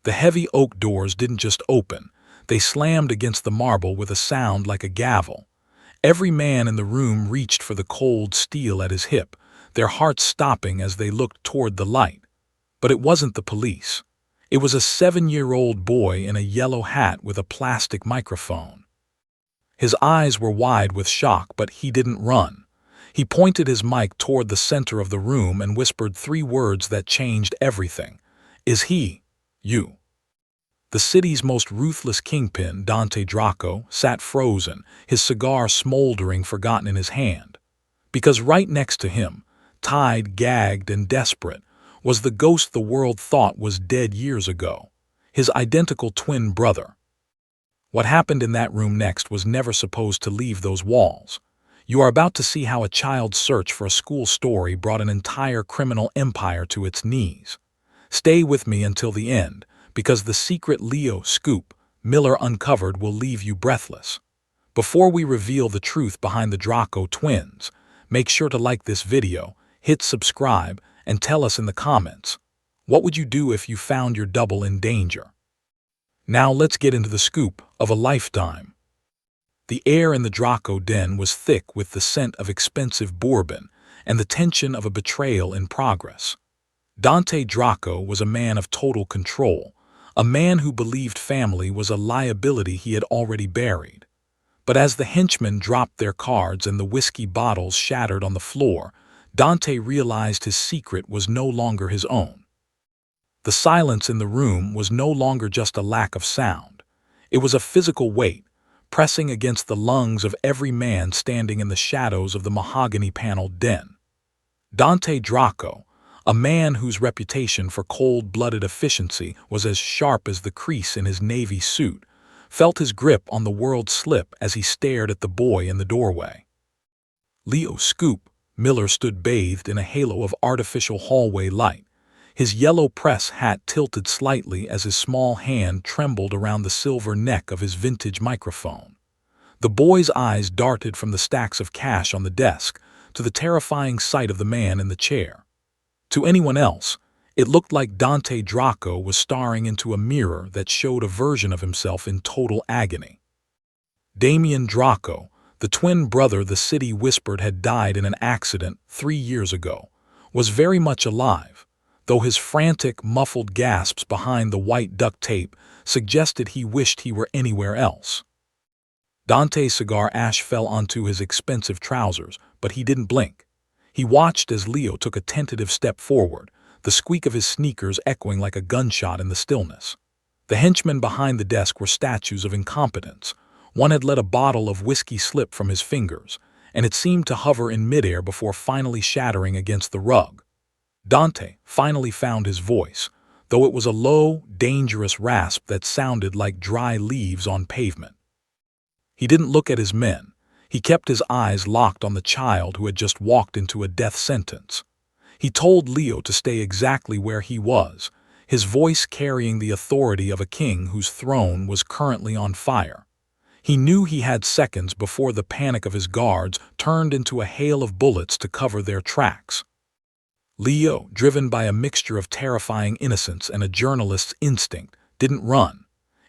The heavy oak doors didn't just open, they slammed against the marble with a sound like a gavel. Every man in the room reached for the cold steel at his hip, their hearts stopping as they looked toward the light. But it wasn't the police. It was a 7-year-old boy in a yellow hat with a plastic microphone. His eyes were wide with shock, but he didn't run. He pointed his mic toward the center of the room and whispered 3 words that changed everything. "Is he you?" The city's most ruthless kingpin, Dante Draco, sat frozen, his cigar smoldering forgotten in his hand. Because right next to him, tied, gagged, and desperate, was the ghost the world thought was dead years ago, his identical twin brother. What happened in that room next was never supposed to leave those walls. You are about to see how a child's search for a school story brought an entire criminal empire to its knees. Stay with me until the end, because the secret Leo scoop Miller uncovered will leave you breathless. Before we reveal the truth behind the Draco twins, make sure to like this video, hit subscribe, and tell us in the comments, what would you do if you found your double in danger? Now let's get into the scoop of a lifetime. The air in the Draco den was thick with the scent of expensive bourbon and the tension of a betrayal in progress. Dante Draco was a man of total control, a man who believed family was a liability he had already buried. But as the henchmen dropped their cards and the whiskey bottles shattered on the floor, Dante realized his secret was no longer his own. The silence in the room was no longer just a lack of sound. It was a physical weight, pressing against the lungs of every man standing in the shadows of the mahogany-paneled den. Dante Draco, a man whose reputation for cold-blooded efficiency was as sharp as the crease in his navy suit, felt his grip on the world slip as he stared at the boy in the doorway. Leo Scoop Miller stood bathed in a halo of artificial hallway light, his yellow press hat tilted slightly as his small hand trembled around the silver neck of his vintage microphone. The boy's eyes darted from the stacks of cash on the desk to the terrifying sight of the man in the chair. To anyone else, it looked like Dante Draco was staring into a mirror that showed a version of himself in total agony. Damien Draco, the twin brother the city whispered had died in an accident 3 years ago, was very much alive, though his frantic, muffled gasps behind the white duct tape suggested he wished he were anywhere else. Dante's cigar ash fell onto his expensive trousers, but he didn't blink. He watched as Leo took a tentative step forward, the squeak of his sneakers echoing like a gunshot in the stillness. The henchmen behind the desk were statues of incompetence. One had let a bottle of whiskey slip from his fingers, and it seemed to hover in midair before finally shattering against the rug. Dante finally found his voice, though it was a low, dangerous rasp that sounded like dry leaves on pavement. He didn't look at his men. He kept his eyes locked on the child who had just walked into a death sentence. He told Leo to stay exactly where he was, his voice carrying the authority of a king whose throne was currently on fire. He knew he had seconds before the panic of his guards turned into a hail of bullets to cover their tracks. Leo, driven by a mixture of terrifying innocence and a journalist's instinct, didn't run.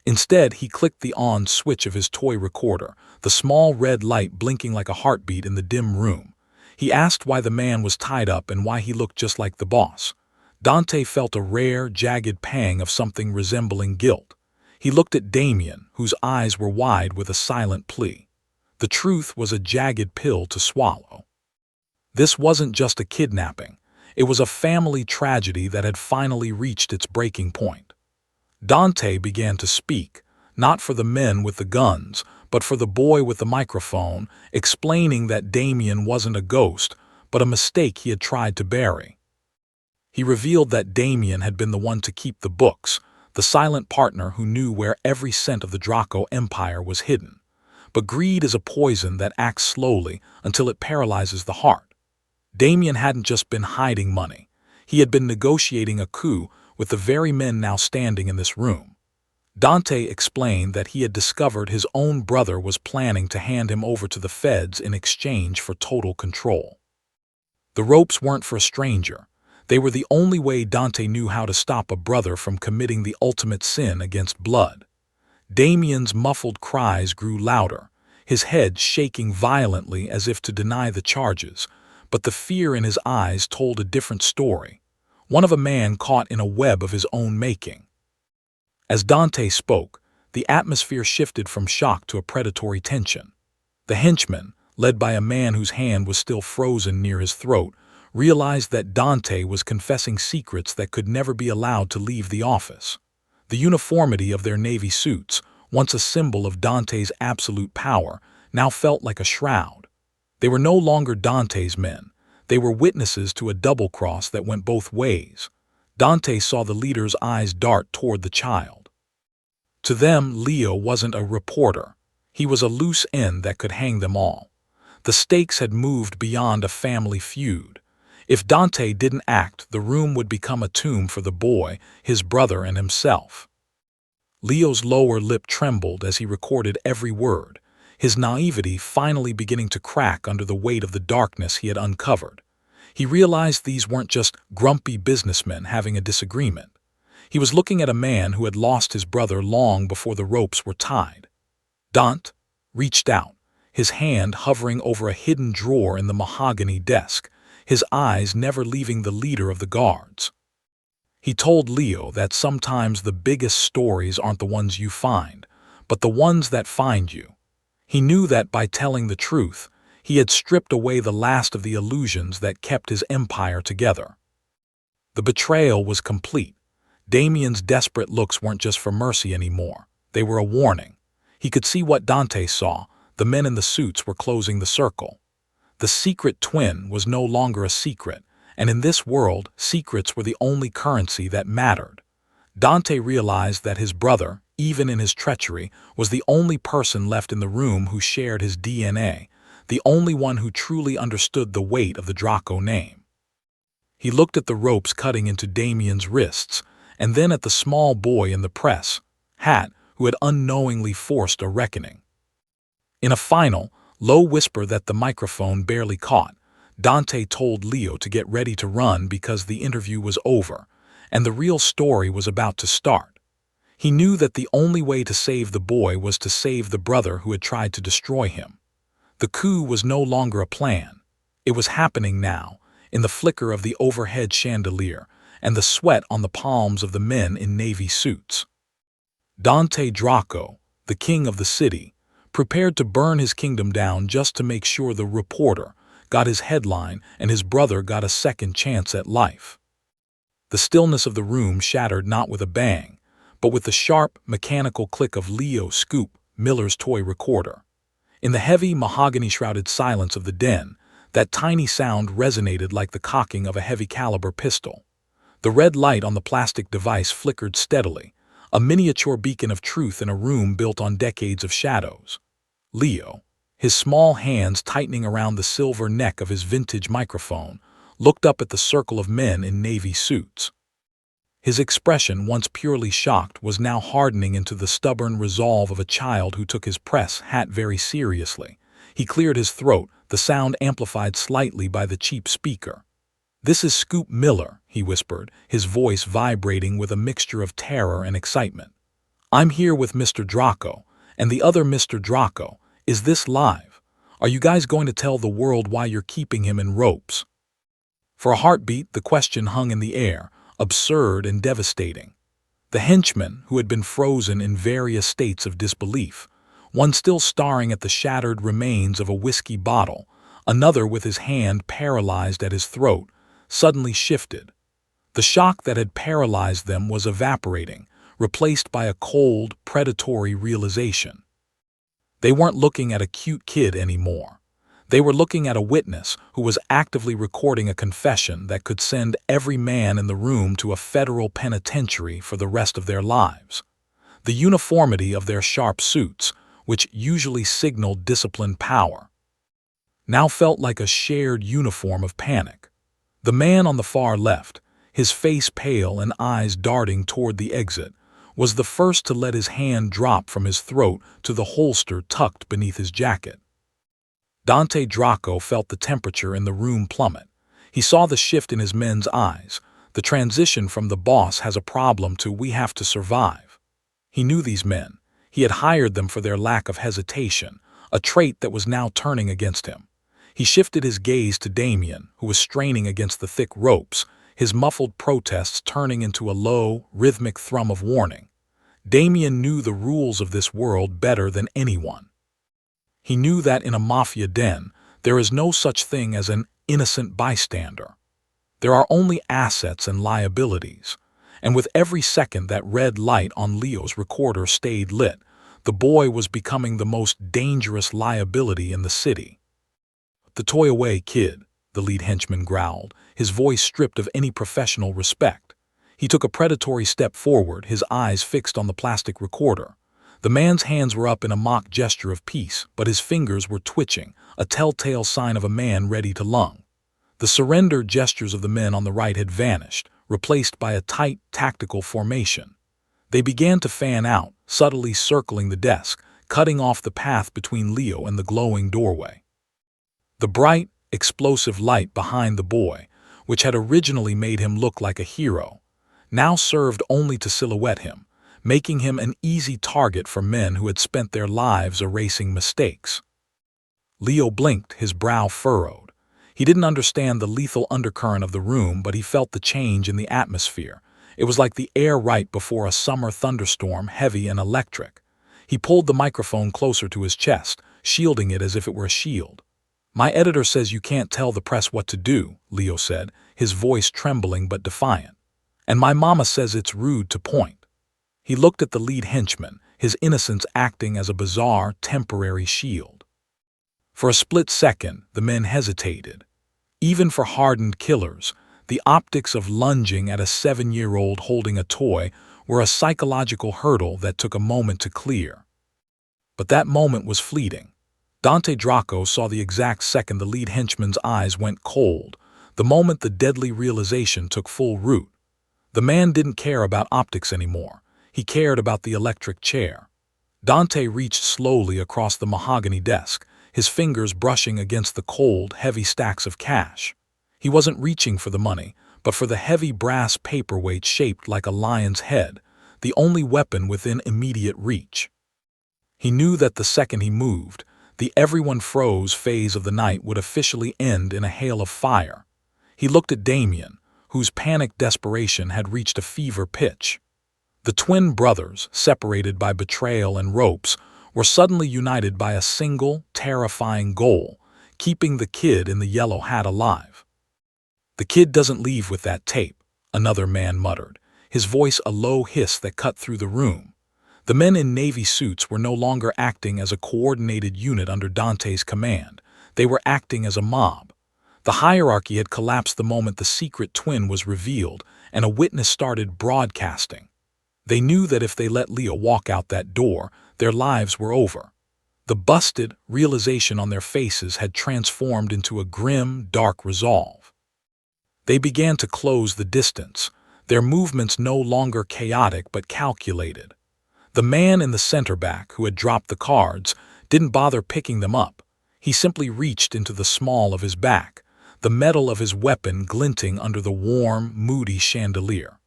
Instead, he clicked the on switch of his toy recorder, the small red light blinking like a heartbeat in the dim room. He asked why the man was tied up and why he looked just like the boss. Dante felt a rare, jagged pang of something resembling guilt. He looked at Damien, whose eyes were wide with a silent plea. The truth was a jagged pill to swallow. This wasn't just a kidnapping. It was a family tragedy that had finally reached its breaking point. Dante began to speak, not for the men with the guns, but for the boy with the microphone, explaining that Damien wasn't a ghost, but a mistake he had tried to bury. He revealed that Damien had been the one to keep the books, the silent partner who knew where every cent of the Draco Empire was hidden. But greed is a poison that acts slowly until it paralyzes the heart. Damien hadn't just been hiding money. He had been negotiating a coup with the very men now standing in this room. Dante explained that he had discovered his own brother was planning to hand him over to the feds in exchange for total control. The ropes weren't for a stranger. They were the only way Dante knew how to stop a brother from committing the ultimate sin against blood. Damien's muffled cries grew louder, his head shaking violently as if to deny the charges, but the fear in his eyes told a different story, one of a man caught in a web of his own making. As Dante spoke, the atmosphere shifted from shock to a predatory tension. The henchman, led by a man whose hand was still frozen near his throat, realized that Dante was confessing secrets that could never be allowed to leave the office. The uniformity of their navy suits, once a symbol of Dante's absolute power, now felt like a shroud. They were no longer Dante's men. They were witnesses to a double-cross that went both ways. Dante saw the leader's eyes dart toward the child. To them, Leo wasn't a reporter. He was a loose end that could hang them all. The stakes had moved beyond a family feud. If Dante didn't act, the room would become a tomb for the boy, his brother, and himself. Leo's lower lip trembled as he recorded every word, his naivety finally beginning to crack under the weight of the darkness he had uncovered. He realized these weren't just grumpy businessmen having a disagreement. He was looking at a man who had lost his brother long before the ropes were tied. Dante reached out, his hand hovering over a hidden drawer in the mahogany desk, his eyes never leaving the leader of the guards. He told Leo that sometimes the biggest stories aren't the ones you find, but the ones that find you. He knew that by telling the truth, he had stripped away the last of the illusions that kept his empire together. The betrayal was complete. Damien's desperate looks weren't just for mercy anymore. They were a warning. He could see what Dante saw. The men in the suits were closing the circle. The secret twin was no longer a secret, and in this world, secrets were the only currency that mattered. Dante realized that his brother, even in his treachery, was the only person left in the room who shared his DNA, the only one who truly understood the weight of the Draco name. He looked at the ropes cutting into Damien's wrists, and then at the small boy in the press hat who had unknowingly forced a reckoning. In a final, low whisper that the microphone barely caught, Dante told Leo to get ready to run because the interview was over, and the real story was about to start. He knew that the only way to save the boy was to save the brother who had tried to destroy him. The coup was no longer a plan. It was happening now, in the flicker of the overhead chandelier and the sweat on the palms of the men in navy suits. Dante Draco, the king of the city, prepared to burn his kingdom down just to make sure the reporter got his headline and his brother got a second chance at life. The stillness of the room shattered not with a bang, but with the sharp, mechanical click of Leo Scoop, Miller's toy recorder. In the heavy, mahogany-shrouded silence of the den, that tiny sound resonated like the cocking of a heavy-caliber pistol. The red light on the plastic device flickered steadily, a miniature beacon of truth in a room built on decades of shadows. Leo, his small hands tightening around the silver neck of his vintage microphone, looked up at the circle of men in navy suits. His expression, once purely shocked, was now hardening into the stubborn resolve of a child who took his press hat very seriously. He cleared his throat, the sound amplified slightly by the cheap speaker. "This is Scoop Miller," he whispered, his voice vibrating with a mixture of terror and excitement. "I'm here with Mr. Draco, and the other Mr. Draco. Is this live? Are you guys going to tell the world why you're keeping him in ropes?" For a heartbeat, the question hung in the air, absurd and devastating. The henchman, who had been frozen in various states of disbelief, one still staring at the shattered remains of a whiskey bottle, another with his hand paralyzed at his throat, suddenly shifted. The shock that had paralyzed them was evaporating, replaced by a cold, predatory realization. They weren't looking at a cute kid anymore. They were looking at a witness who was actively recording a confession that could send every man in the room to a federal penitentiary for the rest of their lives. The uniformity of their sharp suits, which usually signaled disciplined power, now felt like a shared uniform of panic. The man on the far left, his face pale and eyes darting toward the exit, was the first to let his hand drop from his throat to the holster tucked beneath his jacket. Dante Draco felt the temperature in the room plummet. He saw the shift in his men's eyes, the transition from the boss has a problem to we have to survive. He knew these men. He had hired them for their lack of hesitation, a trait that was now turning against him. He shifted his gaze to Damien, who was straining against the thick ropes, his muffled protests turning into a low, rhythmic thrum of warning. Damien knew the rules of this world better than anyone. He knew that in a mafia den, there is no such thing as an innocent bystander. There are only assets and liabilities. And with every second that red light on Leo's recorder stayed lit, the boy was becoming the most dangerous liability in the city. "The toy away, kid," the lead henchman growled, his voice stripped of any professional respect. He took a predatory step forward, his eyes fixed on the plastic recorder. The man's hands were up in a mock gesture of peace, but his fingers were twitching, a telltale sign of a man ready to lung. The surrender gestures of the men on the right had vanished, replaced by a tight, tactical formation. They began to fan out, subtly circling the desk, cutting off the path between Leo and the glowing doorway. The bright, explosive light behind the boy, which had originally made him look like a hero, now served only to silhouette him, making him an easy target for men who had spent their lives erasing mistakes. Leo blinked, his brow furrowed. He didn't understand the lethal undercurrent of the room, but he felt the change in the atmosphere. It was like the air right before a summer thunderstorm, heavy and electric. He pulled the microphone closer to his chest, shielding it as if it were a shield. "My editor says you can't tell the press what to do," Leo said, his voice trembling but defiant. "And my mama says it's rude to point." He looked at the lead henchman, his innocence acting as a bizarre, temporary shield. For a split second, the men hesitated. Even for hardened killers, the optics of lunging at a 7-year-old holding a toy were a psychological hurdle that took a moment to clear. But that moment was fleeting. Dante Draco saw the exact second the lead henchman's eyes went cold, the moment the deadly realization took full root. The man didn't care about optics anymore. He cared about the electric chair. Dante reached slowly across the mahogany desk, his fingers brushing against the cold, heavy stacks of cash. He wasn't reaching for the money, but for the heavy brass paperweight shaped like a lion's head, the only weapon within immediate reach. He knew that the second he moved, the everyone froze phase of the night would officially end in a hail of fire. He looked at Damien, whose panicked desperation had reached a fever pitch. The twin brothers, separated by betrayal and ropes, were suddenly united by a single, terrifying goal, keeping the kid in the yellow hat alive. "The kid doesn't leave with that tape," another man muttered, his voice a low hiss that cut through the room. The men in navy suits were no longer acting as a coordinated unit under Dante's command. They were acting as a mob. The hierarchy had collapsed the moment the secret twin was revealed, and a witness started broadcasting. They knew that if they let Leo walk out that door, their lives were over. The busted realization on their faces had transformed into a grim, dark resolve. They began to close the distance, their movements no longer chaotic but calculated. The man in the center back, who had dropped the cards, didn't bother picking them up. He simply reached into the small of his back, the metal of his weapon glinting under the warm, moody chandelier.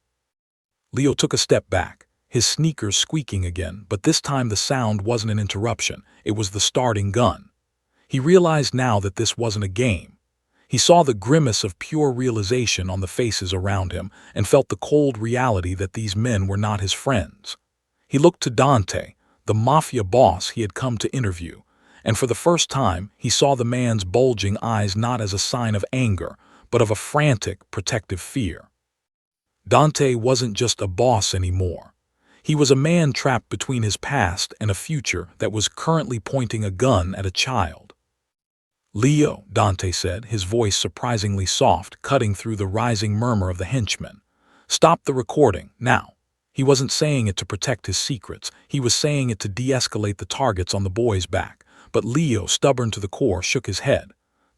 Leo took a step back, his sneakers squeaking again, but this time the sound wasn't an interruption, it was the starting gun. He realized now that this wasn't a game. He saw the grimace of pure realization on the faces around him and felt the cold reality that these men were not his friends. He looked to Dante, the mafia boss he had come to interview, and for the first time he saw the man's bulging eyes not as a sign of anger, but of a frantic, protective fear. Dante wasn't just a boss anymore. He was a man trapped between his past and a future that was currently pointing a gun at a child. "Leo," Dante said, his voice surprisingly soft, cutting through the rising murmur of the henchmen. "Stop the recording, now." He wasn't saying it to protect his secrets, he was saying it to de-escalate the targets on the boy's back, but Leo, stubborn to the core, shook his head.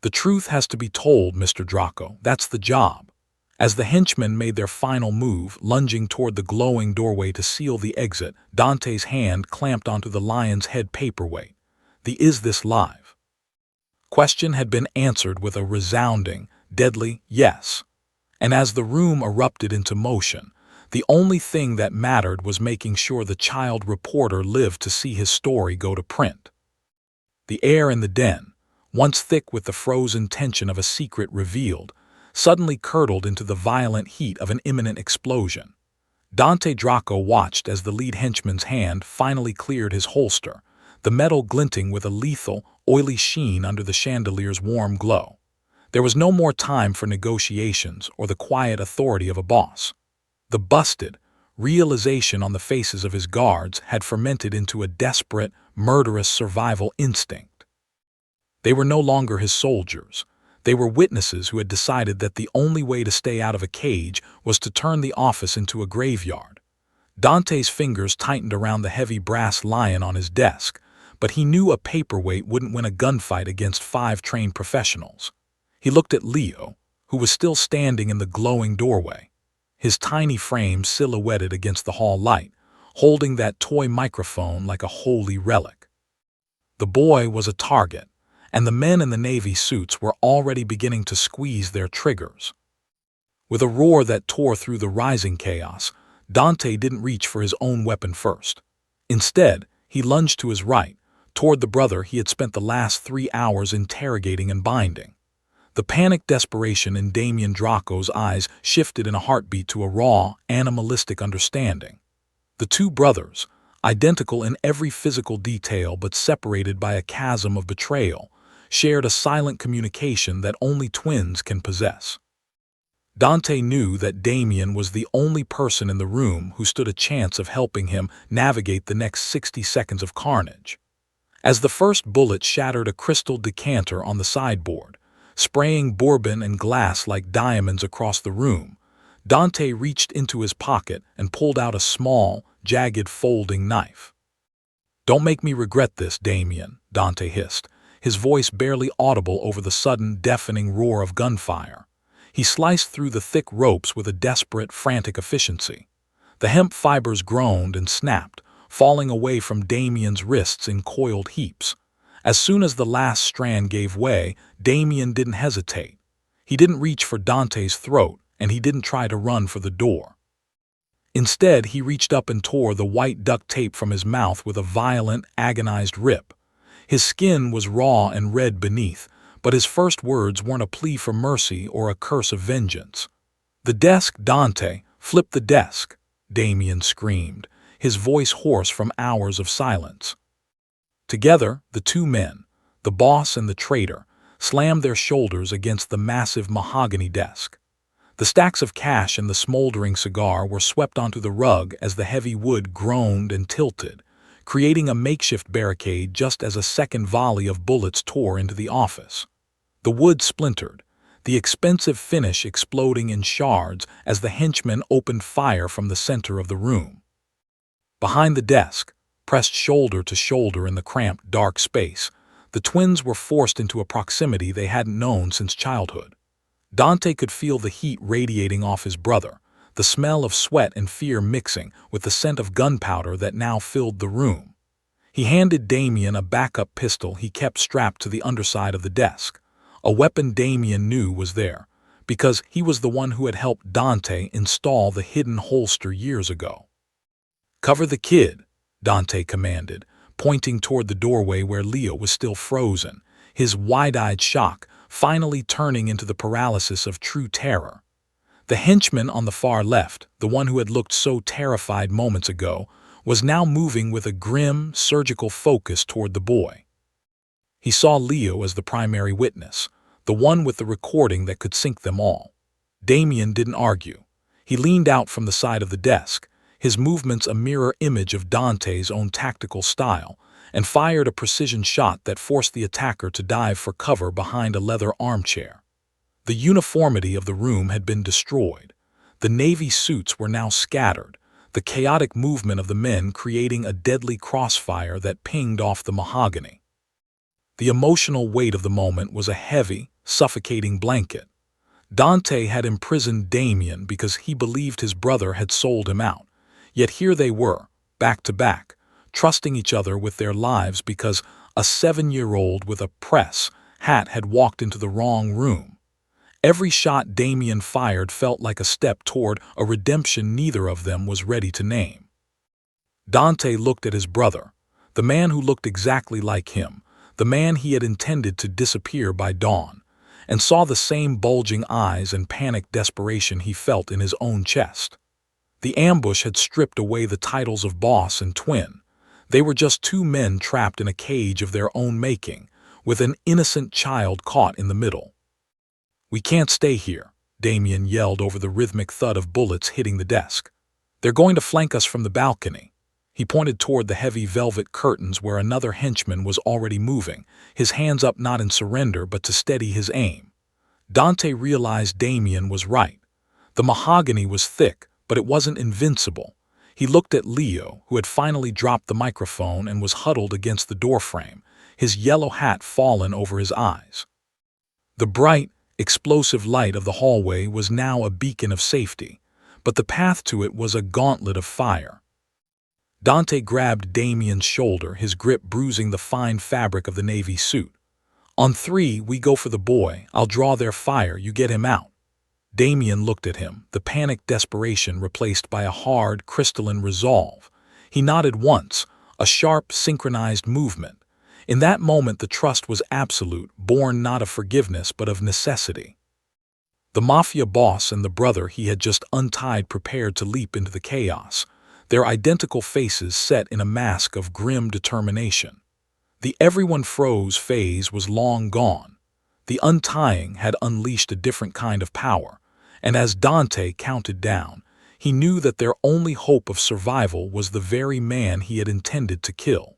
"The truth has to be told, Mr. Draco, that's the job." As the henchmen made their final move, lunging toward the glowing doorway to seal the exit, Dante's hand clamped onto the lion's head paperweight. The "Is this live?" question had been answered with a resounding, Deadly, yes. And as the room erupted into motion, the only thing that mattered was making sure the child reporter lived to see his story go to print. The air in the den, once thick with the frozen tension of a secret revealed, suddenly curdled into the violent heat of an imminent explosion. Dante Draco watched as the lead henchman's hand finally cleared his holster, the metal glinting with a lethal, oily sheen under the chandelier's warm glow. There was no more time for negotiations or the quiet authority of a boss. The busted realization on the faces of his guards had fermented into a desperate, murderous survival instinct. They were no longer his soldiers. They were witnesses who had decided that the only way to stay out of a cage was to turn the office into a graveyard. Dante's fingers tightened around the heavy brass lion on his desk, but he knew a paperweight wouldn't win a gunfight against 5 trained professionals. He looked at Leo, who was still standing in the glowing doorway, his tiny frame silhouetted against the hall light, holding that toy microphone like a holy relic. The boy was a target, and the men in the navy suits were already beginning to squeeze their triggers. With a roar that tore through the rising chaos, Dante didn't reach for his own weapon first. Instead, he lunged to his right, toward the brother he had spent the last 3 hours interrogating and binding. The panicked desperation in Damien Draco's eyes shifted in a heartbeat to a raw, animalistic understanding. The two brothers, identical in every physical detail but separated by a chasm of betrayal, shared a silent communication that only twins can possess. Dante knew that Damien was the only person in the room who stood a chance of helping him navigate the next 60 seconds of carnage. As the first bullet shattered a crystal decanter on the sideboard, spraying bourbon and glass like diamonds across the room, Dante reached into his pocket and pulled out a small, jagged folding knife. "Don't make me regret this, Damien," Dante hissed, his voice barely audible over the sudden, deafening roar of gunfire. He sliced through the thick ropes with a desperate, frantic efficiency. The hemp fibers groaned and snapped, falling away from Damien's wrists in coiled heaps. As soon as the last strand gave way, Damien didn't hesitate. He didn't reach for Dante's throat, and he didn't try to run for the door. Instead, he reached up and tore the white duct tape from his mouth with a violent, agonized rip. His skin was raw and red beneath, but his first words weren't a plea for mercy or a curse of vengeance. "The desk, Dante! Flip the desk!" Damien screamed, his voice hoarse from hours of silence. Together, the two men, the boss and the traitor, slammed their shoulders against the massive mahogany desk. The stacks of cash and the smoldering cigar were swept onto the rug as the heavy wood groaned and tilted, creating a makeshift barricade just as a second volley of bullets tore into the office. The wood splintered, the expensive finish exploding in shards as the henchmen opened fire from the center of the room. Behind the desk, pressed shoulder to shoulder in the cramped, dark space, the twins were forced into a proximity they hadn't known since childhood. Dante could feel the heat radiating off his brother, the smell of sweat and fear mixing with the scent of gunpowder that now filled the room. He handed Damien a backup pistol he kept strapped to the underside of the desk, a weapon Damien knew was there, because he was the one who had helped Dante install the hidden holster years ago. "Cover the kid," Dante commanded, pointing toward the doorway where Leo was still frozen, his wide-eyed shock finally turning into the paralysis of true terror. The henchman on the far left, the one who had looked so terrified moments ago, was now moving with a grim, surgical focus toward the boy. He saw Leo as the primary witness, the one with the recording that could sink them all. Damien didn't argue. He leaned out from the side of the desk, his movements a mirror image of Dante's own tactical style, and fired a precision shot that forced the attacker to dive for cover behind a leather armchair. The uniformity of the room had been destroyed. The navy suits were now scattered, the chaotic movement of the men creating a deadly crossfire that pinged off the mahogany. The emotional weight of the moment was a heavy, suffocating blanket. Dante had imprisoned Damien because he believed his brother had sold him out, yet here they were, back to back, trusting each other with their lives because a 7-year-old with a press hat had walked into the wrong room. Every shot Damien fired felt like a step toward a redemption neither of them was ready to name. Dante looked at his brother, the man who looked exactly like him, the man he had intended to disappear by dawn, and saw the same bulging eyes and panicked desperation he felt in his own chest. The ambush had stripped away the titles of boss and twin. They were just two men trapped in a cage of their own making, with an innocent child caught in the middle. "We can't stay here," Damien yelled over the rhythmic thud of bullets hitting the desk. "They're going to flank us from the balcony." He pointed toward the heavy velvet curtains where another henchman was already moving, his hands up not in surrender but to steady his aim. Dante realized Damien was right. The mahogany was thick, but it wasn't invincible. He looked at Leo, who had finally dropped the microphone and was huddled against the doorframe, his yellow hat fallen over his eyes. The bright, explosive light of the hallway was now a beacon of safety, but the path to it was a gauntlet of fire. Dante grabbed Damien's shoulder, his grip bruising the fine fabric of the navy suit. "On three, we go for the boy. I'll draw their fire, you get him out." Damien looked at him, the panicked desperation replaced by a hard, crystalline resolve. He nodded once, a sharp, synchronized movement. In that moment the trust was absolute, born not of forgiveness but of necessity. The Mafia boss and the brother he had just untied prepared to leap into the chaos, their identical faces set in a mask of grim determination. The everyone froze phase was long gone. The untying had unleashed a different kind of power, and as Dante counted down, he knew that their only hope of survival was the very man he had intended to kill.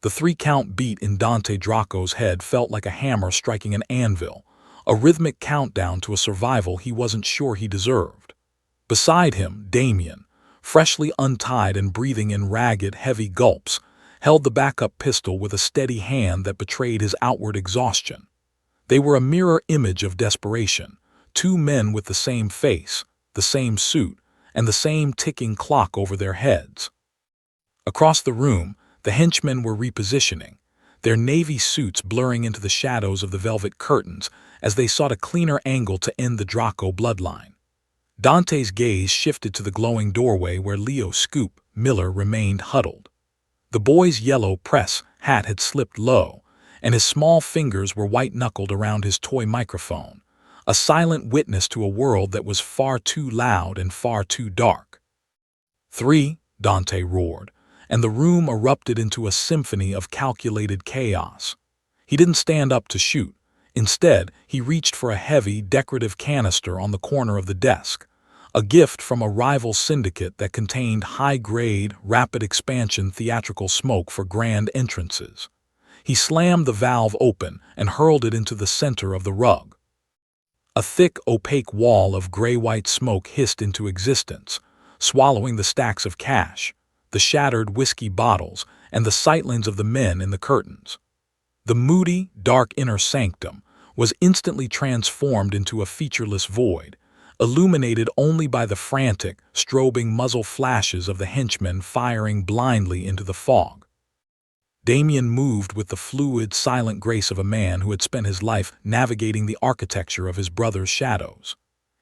The three-count beat in Dante Draco's head felt like a hammer striking an anvil, a rhythmic countdown to a survival he wasn't sure he deserved. Beside him, Damien, freshly untied and breathing in ragged, heavy gulps, held the backup pistol with a steady hand that betrayed his outward exhaustion. They were a mirror image of desperation, two men with the same face, the same suit, and the same ticking clock over their heads. Across the room, the henchmen were repositioning, their navy suits blurring into the shadows of the velvet curtains as they sought a cleaner angle to end the Draco bloodline. Dante's gaze shifted to the glowing doorway where Leo Scoop Miller remained huddled. The boy's yellow press hat had slipped low, and his small fingers were white-knuckled around his toy microphone, a silent witness to a world that was far too loud and far too dark. "Three," Dante roared, and the room erupted into a symphony of calculated chaos. He didn't stand up to shoot. Instead, he reached for a heavy, decorative canister on the corner of the desk, a gift from a rival syndicate that contained high-grade, rapid-expansion theatrical smoke for grand entrances. He slammed the valve open and hurled it into the center of the rug. A thick, opaque wall of gray-white smoke hissed into existence, swallowing the stacks of cash, the shattered whiskey bottles, and the sightlines of the men in the curtains. The moody, dark inner sanctum was instantly transformed into a featureless void, illuminated only by the frantic, strobing muzzle flashes of the henchmen firing blindly into the fog. Damien moved with the fluid, silent grace of a man who had spent his life navigating the architecture of his brother's shadows.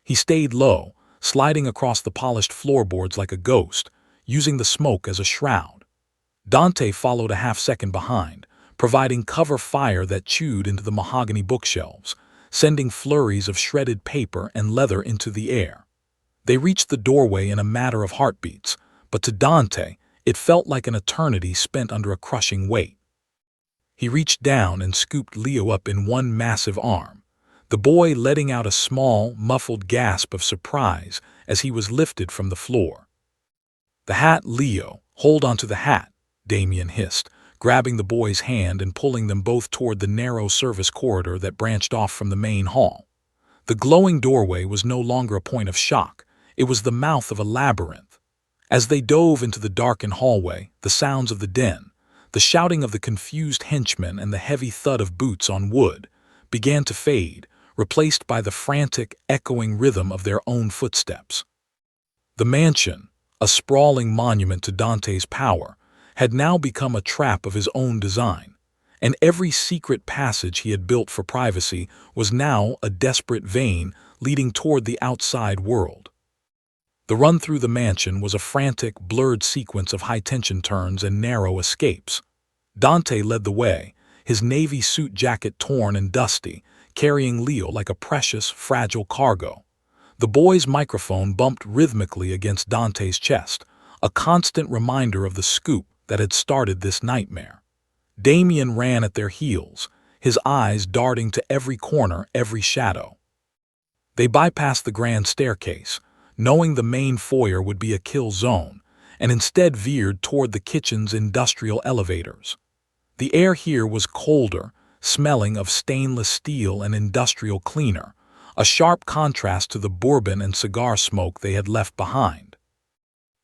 He stayed low, sliding across the polished floorboards like a ghost, using the smoke as a shroud. Dante followed a half-second behind, providing cover fire that chewed into the mahogany bookshelves, sending flurries of shredded paper and leather into the air. They reached the doorway in a matter of heartbeats, but to Dante, it felt like an eternity spent under a crushing weight. He reached down and scooped Leo up in one massive arm, the boy letting out a small, muffled gasp of surprise as he was lifted from the floor. "The hat, Leo. Hold onto the hat," Damien hissed, grabbing the boy's hand and pulling them both toward the narrow service corridor that branched off from the main hall. The glowing doorway was no longer a point of shock, it was the mouth of a labyrinth. As they dove into the darkened hallway, the sounds of the den, the shouting of the confused henchmen and the heavy thud of boots on wood, began to fade, replaced by the frantic, echoing rhythm of their own footsteps. The mansion, a sprawling monument to Dante's power, had now become a trap of his own design. and every secret passage he had built for privacy was now a desperate vein leading toward the outside world. The run through the mansion was a frantic, blurred sequence of high-tension turns and narrow escapes. Dante led the way, his navy suit jacket torn and dusty, carrying Leo like a precious, fragile cargo. The boy's microphone bumped rhythmically against Dante's chest, a constant reminder of the scoop that had started this nightmare. Damien ran at their heels, his eyes darting to every corner, every shadow. They bypassed the grand staircase, knowing the main foyer would be a kill zone, and instead veered toward the kitchen's industrial elevators. The air here was colder, smelling of stainless steel and industrial cleaner, a sharp contrast to the bourbon and cigar smoke they had left behind.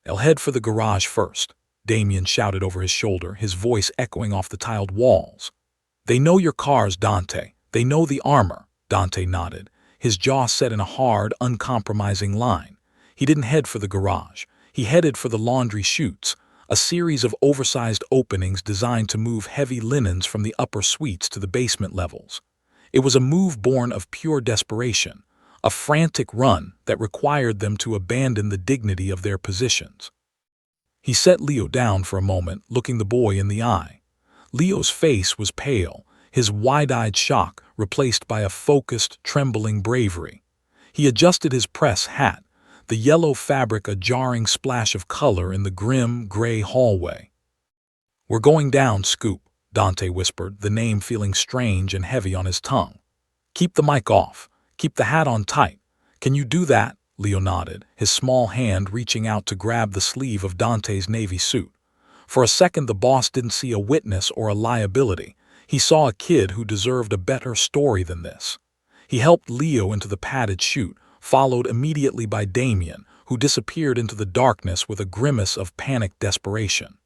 "I'll head for the garage first," Damien shouted over his shoulder, his voice echoing off the tiled walls. "They know your cars, Dante. They know the armor." Dante nodded, his jaw set in a hard, uncompromising line. He didn't head for the garage. He headed for the laundry chutes, a series of oversized openings designed to move heavy linens from the upper suites to the basement levels. It was a move born of pure desperation, a frantic run that required them to abandon the dignity of their positions. He set Leo down for a moment, looking the boy in the eye. Leo's face was pale, his wide-eyed shock replaced by a focused, trembling bravery. He adjusted his press hat, the yellow fabric a jarring splash of color in the grim, gray hallway. "We're going down, Scoop," Dante whispered, the name feeling strange and heavy on his tongue. "Keep the mic off. Keep the hat on tight. Can you do that?" Leo nodded, his small hand reaching out to grab the sleeve of Dante's navy suit. For a second the boss didn't see a witness or a liability. He saw a kid who deserved a better story than this. He helped Leo into the padded chute, followed immediately by Damien, who disappeared into the darkness with a grimace of panicked desperation.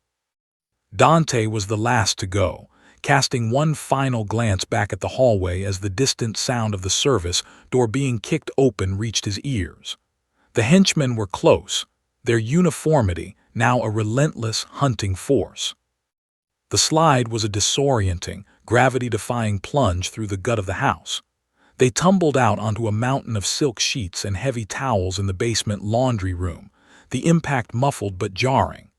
Dante was the last to go, casting one final glance back at the hallway as the distant sound of the service door being kicked open reached his ears. The henchmen were close, their uniformity now a relentless hunting force. The slide was a disorienting, gravity-defying plunge through the gut of the house. They tumbled out onto a mountain of silk sheets and heavy towels in the basement laundry room, the impact muffled but jarring.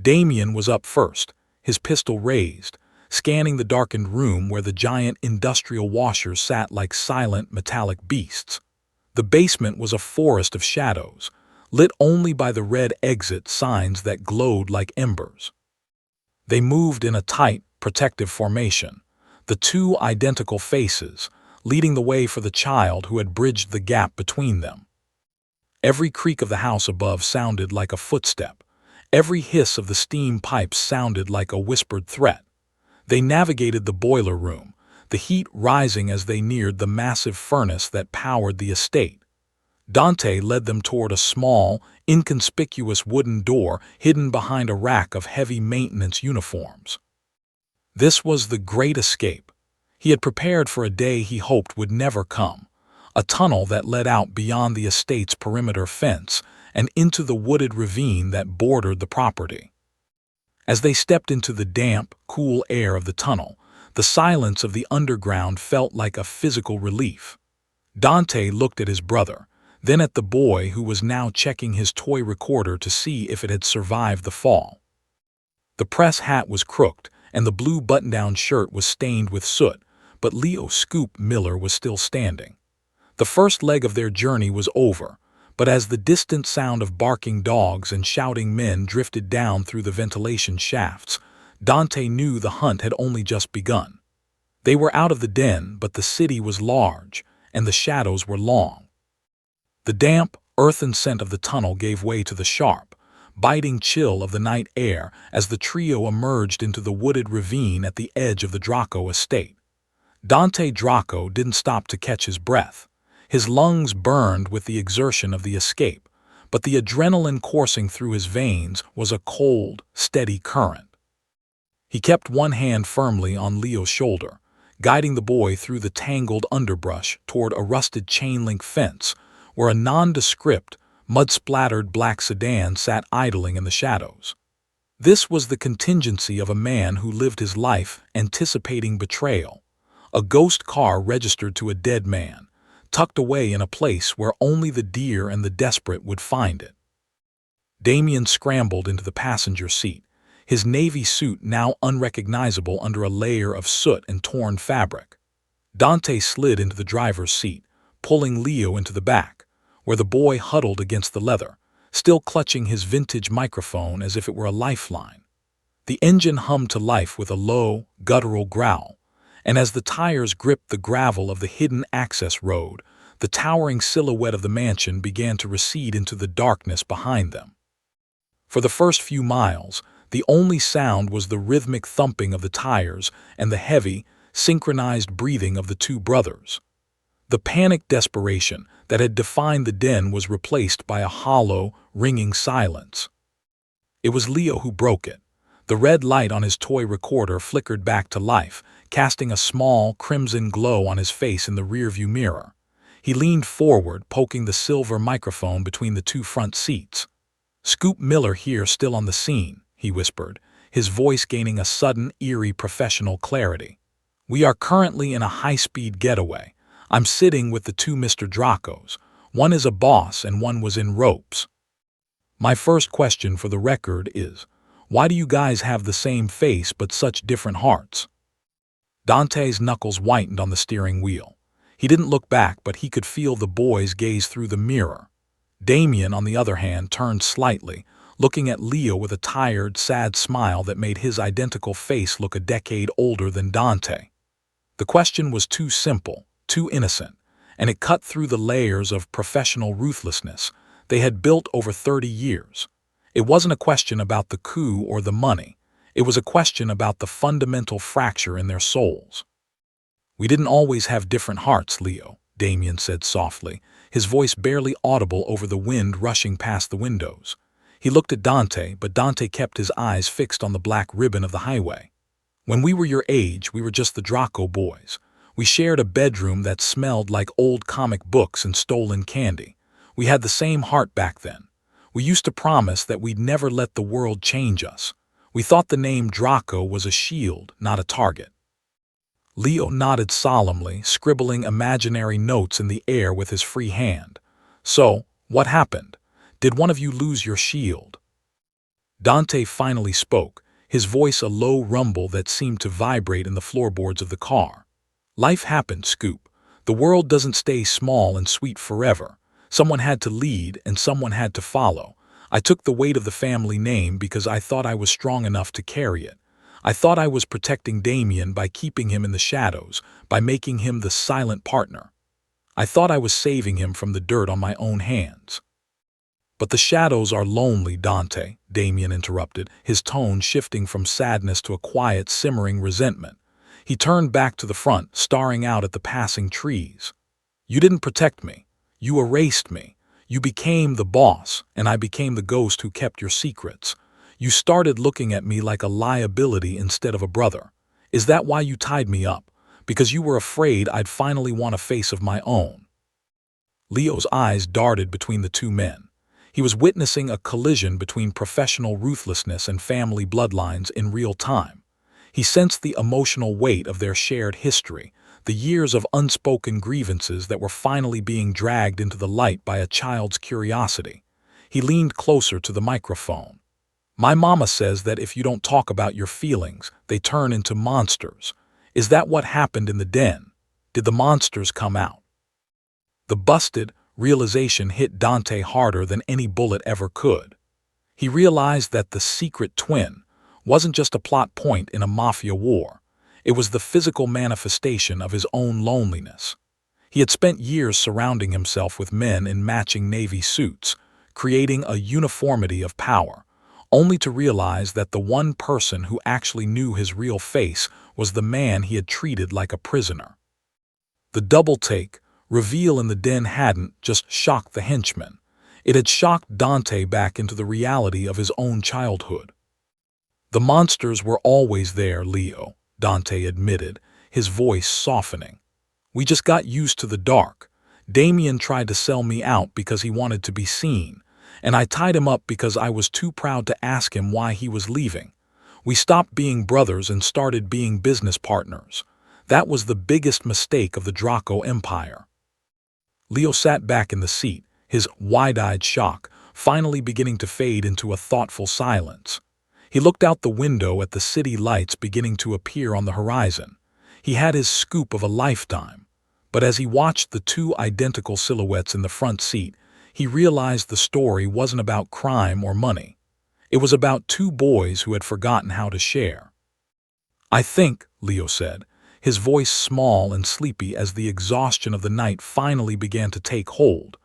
Damien was up first, his pistol raised, scanning the darkened room where the giant industrial washers sat like silent metallic beasts. The basement was a forest of shadows, lit only by the red exit signs that glowed like embers. They moved in a tight, protective formation, the two identical faces, leading the way for the child who had bridged the gap between them. Every creak of the house above sounded like a footstep. Every hiss of the steam pipes sounded like a whispered threat. They navigated the boiler room, the heat rising as they neared the massive furnace that powered the estate. Dante led them toward a small, inconspicuous wooden door hidden behind a rack of heavy maintenance uniforms. This was the great escape. He had prepared for a day he hoped would never come, a tunnel that led out beyond the estate's perimeter fence and into the wooded ravine that bordered the property. As they stepped into the damp, cool air of the tunnel, the silence of the underground felt like a physical relief. Dante looked at his brother, then at the boy who was now checking his toy recorder to see if it had survived the fall. The press hat was crooked, and the blue button-down shirt was stained with soot, but Leo Scoop Miller was still standing. The first leg of their journey was over, but as the distant sound of barking dogs and shouting men drifted down through the ventilation shafts, Dante knew the hunt had only just begun. They were out of the den, but the city was large, and the shadows were long. The damp, earthen scent of the tunnel gave way to the sharp, biting chill of the night air as the trio emerged into the wooded ravine at the edge of the Draco estate. Dante Draco didn't stop to catch his breath. His lungs burned with the exertion of the escape, but the adrenaline coursing through his veins was a cold, steady current. He kept one hand firmly on Leo's shoulder, guiding the boy through the tangled underbrush toward a rusted chain-link fence where a nondescript, mud-splattered black sedan sat idling in the shadows. This was the contingency of a man who lived his life anticipating betrayal. A ghost car registered to a dead man, tucked away in a place where only the deer and the desperate would find it. Damien scrambled into the passenger seat, his navy suit now unrecognizable under a layer of soot and torn fabric. Dante slid into the driver's seat, pulling Leo into the back, where the boy huddled against the leather, still clutching his vintage microphone as if it were a lifeline. The engine hummed to life with a low, guttural growl, and as the tires gripped the gravel of the hidden access road, the towering silhouette of the mansion began to recede into the darkness behind them. For the first few miles, the only sound was the rhythmic thumping of the tires and the heavy, synchronized breathing of the two brothers. The panicked desperation that had defined the den was replaced by a hollow, ringing silence. It was Leo who broke it. The red light on his toy recorder flickered back to life, casting a small, crimson glow on his face in the rearview mirror. He leaned forward, poking the silver microphone between the two front seats. "Scoop Miller here, still on the scene," he whispered, his voice gaining a sudden, eerie professional clarity. "We are currently in a high-speed getaway. I'm sitting with the two Mr. Dracos. One is a boss and one was in ropes. My first question for the record is, why do you guys have the same face but such different hearts?" Dante's knuckles whitened on the steering wheel. He didn't look back, but he could feel the boy's gaze through the mirror. Damien, on the other hand, turned slightly, looking at Leo with a tired, sad smile that made his identical face look a decade older than Dante. The question was too simple, too innocent, and it cut through the layers of professional ruthlessness they had built over 30 years. It wasn't a question about the coup or the money. It was a question about the fundamental fracture in their souls. "We didn't always have different hearts, Leo," Damien said softly, his voice barely audible over the wind rushing past the windows. He looked at Dante, but Dante kept his eyes fixed on the black ribbon of the highway. "When we were your age, we were just the Draco boys. We shared a bedroom that smelled like old comic books and stolen candy. We had the same heart back then. We used to promise that we'd never let the world change us. We thought the name Draco was a shield, not a target." Leo nodded solemnly, scribbling imaginary notes in the air with his free hand. "So, what happened? Did one of you lose your shield?" Dante finally spoke, his voice a low rumble that seemed to vibrate in the floorboards of the car. "Life happened, Scoop. The world doesn't stay small and sweet forever. Someone had to lead and someone had to follow. I took the weight of the family name because I thought I was strong enough to carry it. I thought I was protecting Damien by keeping him in the shadows, by making him the silent partner. I thought I was saving him from the dirt on my own hands." "But the shadows are lonely, Dante," Damien interrupted, his tone shifting from sadness to a quiet, simmering resentment. He turned back to the front, staring out at the passing trees. "You didn't protect me. You erased me. You became the boss, and I became the ghost who kept your secrets. You started looking at me like a liability instead of a brother. Is that why you tied me up? Because you were afraid I'd finally want a face of my own?" Leo's eyes darted between the two men. He was witnessing a collision between professional ruthlessness and family bloodlines in real time. He sensed the emotional weight of their shared history, the years of unspoken grievances that were finally being dragged into the light by a child's curiosity. He leaned closer to the microphone. "My mama says that if you don't talk about your feelings, they turn into monsters. Is that what happened in the den? Did the monsters come out?" The busted realization hit Dante harder than any bullet ever could. He realized that the secret twin wasn't just a plot point in a mafia war. It was the physical manifestation of his own loneliness. He had spent years surrounding himself with men in matching navy suits, creating a uniformity of power, only to realize that the one person who actually knew his real face was the man he had treated like a prisoner. The double-take reveal in the den hadn't just shocked the henchmen. It had shocked Dante back into the reality of his own childhood. "The monsters were always there, Leo," Dante admitted, his voice softening. "We just got used to the dark. Damien tried to sell me out because he wanted to be seen, and I tied him up because I was too proud to ask him why he was leaving. We stopped being brothers and started being business partners. That was the biggest mistake of the Draco Empire." Leo sat back in the seat, his wide-eyed shock finally beginning to fade into a thoughtful silence. He looked out the window at the city lights beginning to appear on the horizon. He had his scoop of a lifetime. But as he watched the two identical silhouettes in the front seat, he realized the story wasn't about crime or money. It was about two boys who had forgotten how to share. "I think," Leo said, his voice small and sleepy as the exhaustion of the night finally began to take hold,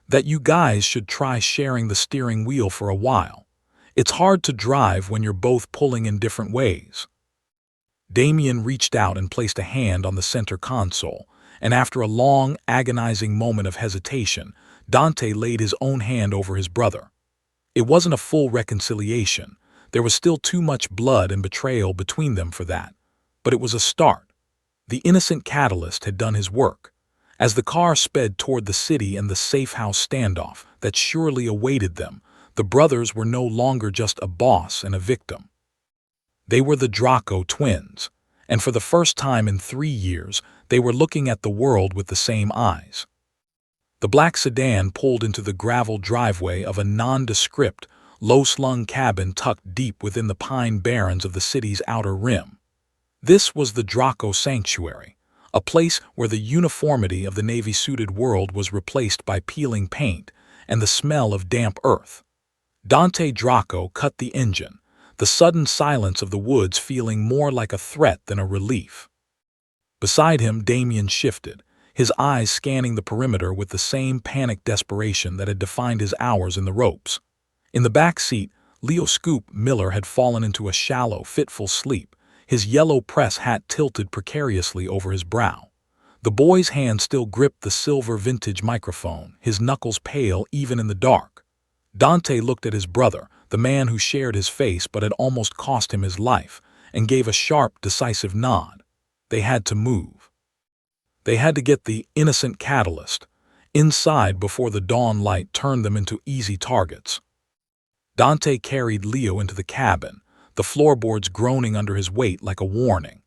"that you guys should try sharing the steering wheel for a while. It's hard to drive when you're both pulling in different ways." Damien reached out and placed a hand on the center console, and after a long, agonizing moment of hesitation, Dante laid his own hand over his brother. It wasn't a full reconciliation. There was still too much blood and betrayal between them for that. But it was a start. The innocent catalyst had done his work. As the car sped toward the city and the safe house standoff that surely awaited them, the brothers were no longer just a boss and a victim. They were the Draco twins, and for the first time in 3 years, they were looking at the world with the same eyes. The black sedan pulled into the gravel driveway of a nondescript, low-slung cabin tucked deep within the pine barrens of the city's outer rim. This was the Draco Sanctuary, a place where the uniformity of the navy-suited world was replaced by peeling paint and the smell of damp earth. Dante Draco cut the engine, the sudden silence of the woods feeling more like a threat than a relief. Beside him, Damien shifted, his eyes scanning the perimeter with the same panicked desperation that had defined his hours in the ropes. In the back seat, Leo Scoop Miller had fallen into a shallow, fitful sleep, his yellow press hat tilted precariously over his brow. The boy's hand still gripped the silver vintage microphone, his knuckles pale even in the dark. Dante looked at his brother, the man who shared his face but had almost cost him his life, and gave a sharp, decisive nod. They had to move. They had to get the innocent catalyst inside before the dawn light turned them into easy targets. Dante carried Leo into the cabin, the floorboards groaning under his weight like a warning.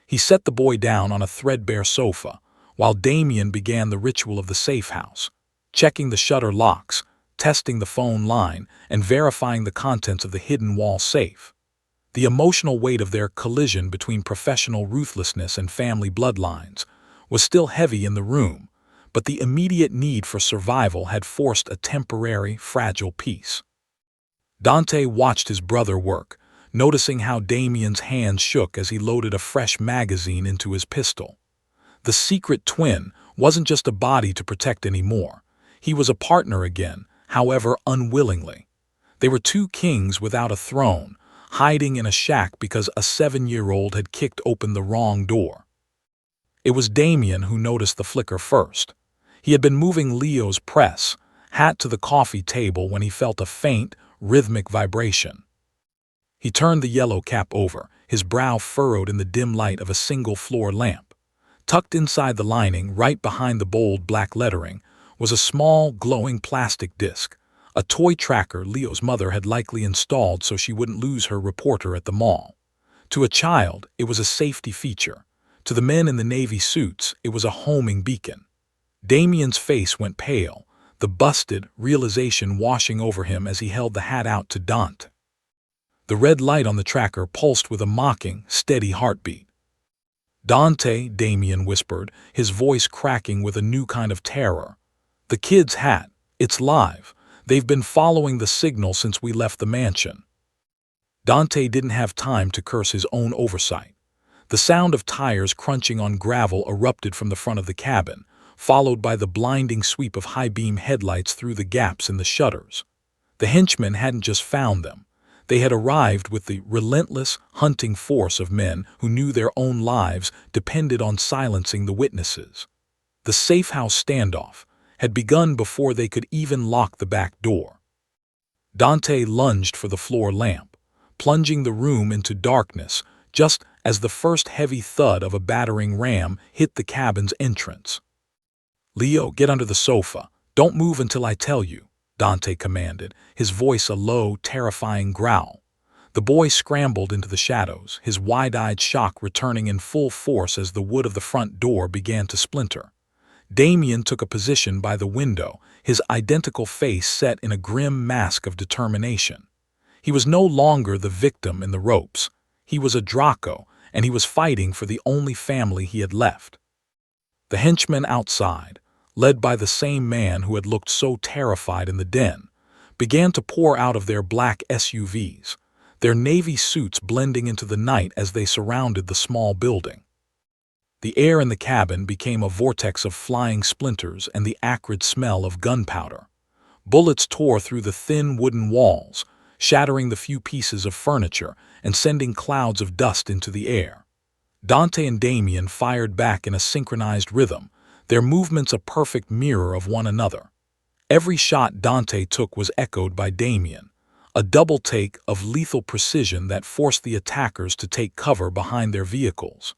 He set the boy down on a threadbare sofa, while Damien began the ritual of the safe house, checking the shutter locks, testing the phone line, and verifying the contents of the hidden wall safe. The emotional weight of their collision between professional ruthlessness and family bloodlines was still heavy in the room, but the immediate need for survival had forced a temporary, fragile peace. Dante watched his brother work, noticing how Damien's hands shook as he loaded a fresh magazine into his pistol. The secret twin wasn't just a body to protect anymore. He was a partner again, however unwillingly. They were two kings without a throne, hiding in a shack because a 7-year-old had kicked open the wrong door. It was Damien who noticed the flicker first. He had been moving Leo's press, hat to the coffee table when he felt a faint, rhythmic vibration. He turned the yellow cap over, his brow furrowed in the dim light of a single-floor lamp. Tucked inside the lining, right behind the bold black lettering, was a small, glowing plastic disc, a toy tracker Leo's mother had likely installed so she wouldn't lose her reporter at the mall. To a child, it was a safety feature. To the men in the navy suits, it was a homing beacon. Damien's face went pale, the busted realization washing over him as he held the hat out to Dante. The red light on the tracker pulsed with a mocking, steady heartbeat. "Dante," Damien whispered, his voice cracking with a new kind of terror. "The kid's hat. It's live. They've been following the signal since we left the mansion." Dante didn't have time to curse his own oversight. The sound of tires crunching on gravel erupted from the front of the cabin, followed by the blinding sweep of high-beam headlights through the gaps in the shutters. The henchmen hadn't just found them. They had arrived with the relentless, hunting force of men who knew their own lives depended on silencing the witnesses. The safe house standoff had begun before they could even lock the back door. Dante lunged for the floor lamp, plunging the room into darkness just as the first heavy thud of a battering ram hit the cabin's entrance. "Leo, get under the sofa. Don't move until I tell you." Dante commanded, his voice a low, terrifying growl. The boy scrambled into the shadows, his wide-eyed shock returning in full force as the wood of the front door began to splinter. Damien took a position by the window, his identical face set in a grim mask of determination. He was no longer the victim in the ropes. He was a Draco, and he was fighting for the only family he had left. The henchmen outside, led by the same man who had looked so terrified in the den, began to pour out of their black SUVs, their navy suits blending into the night as they surrounded the small building. The air in the cabin became a vortex of flying splinters and the acrid smell of gunpowder. Bullets tore through the thin wooden walls, shattering the few pieces of furniture and sending clouds of dust into the air. Dante and Damien fired back in a synchronized rhythm, their movements a perfect mirror of one another. Every shot Dante took was echoed by Damien, a double take of lethal precision that forced the attackers to take cover behind their vehicles.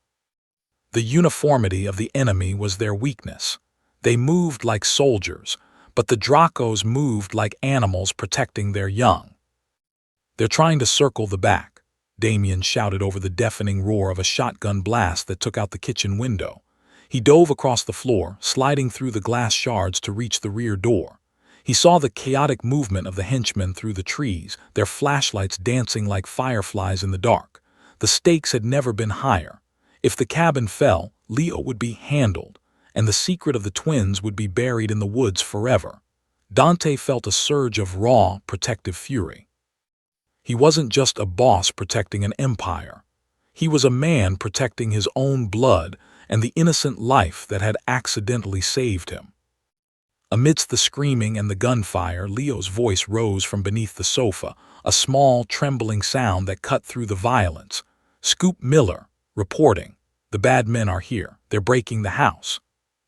The uniformity of the enemy was their weakness. They moved like soldiers, but the Dracos moved like animals protecting their young. "They're trying to circle the back," Damien shouted over the deafening roar of a shotgun blast that took out the kitchen window. He dove across the floor, sliding through the glass shards to reach the rear door. He saw the chaotic movement of the henchmen through the trees, their flashlights dancing like fireflies in the dark. The stakes had never been higher. If the cabin fell, Leo would be handled, and the secret of the twins would be buried in the woods forever. Dante felt a surge of raw, protective fury. He wasn't just a boss protecting an empire. He was a man protecting his own blood and the innocent life that had accidentally saved him. Amidst the screaming and the gunfire, Leo's voice rose from beneath the sofa, a small, trembling sound that cut through the violence. "Scoop Miller, reporting. The bad men are here. They're breaking the house."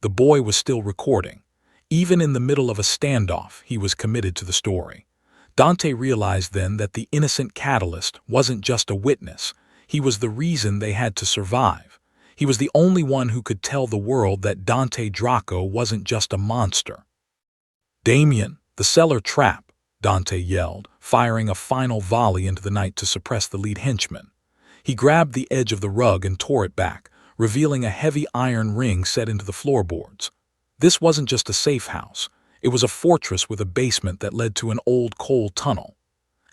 The boy was still recording. Even in the middle of a standoff, he was committed to the story. Dante realized then that the innocent catalyst wasn't just a witness. He was the reason they had to survive. He was the only one who could tell the world that Dante Draco wasn't just a monster. "Damien, the cellar trap," Dante yelled, firing a final volley into the night to suppress the lead henchman. He grabbed the edge of the rug and tore it back, revealing a heavy iron ring set into the floorboards. This wasn't just a safe house. It was a fortress with a basement that led to an old coal tunnel.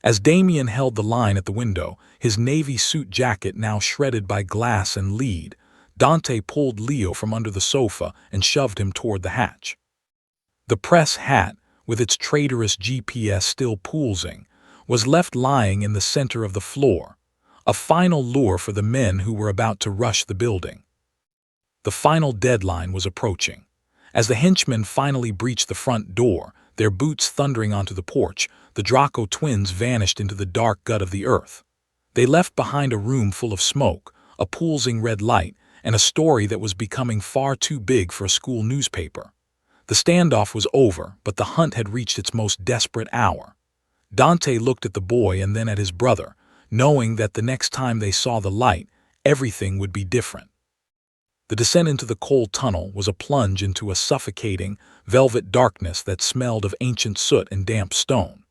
As Damien held the line at the window, his navy suit jacket now shredded by glass and lead, Dante pulled Leo from under the sofa and shoved him toward the hatch. The press hat, with its traitorous GPS still pulsing, was left lying in the center of the floor, a final lure for the men who were about to rush the building. The final deadline was approaching. As the henchmen finally breached the front door, their boots thundering onto the porch, the Draco twins vanished into the dark gut of the earth. They left behind a room full of smoke, a pulsing red light, and a story that was becoming far too big for a school newspaper. The standoff was over, but the hunt had reached its most desperate hour. Dante looked at the boy and then at his brother, knowing that the next time they saw the light, everything would be different. The descent into the coal tunnel was a plunge into a suffocating, velvet darkness that smelled of ancient soot and damp stone.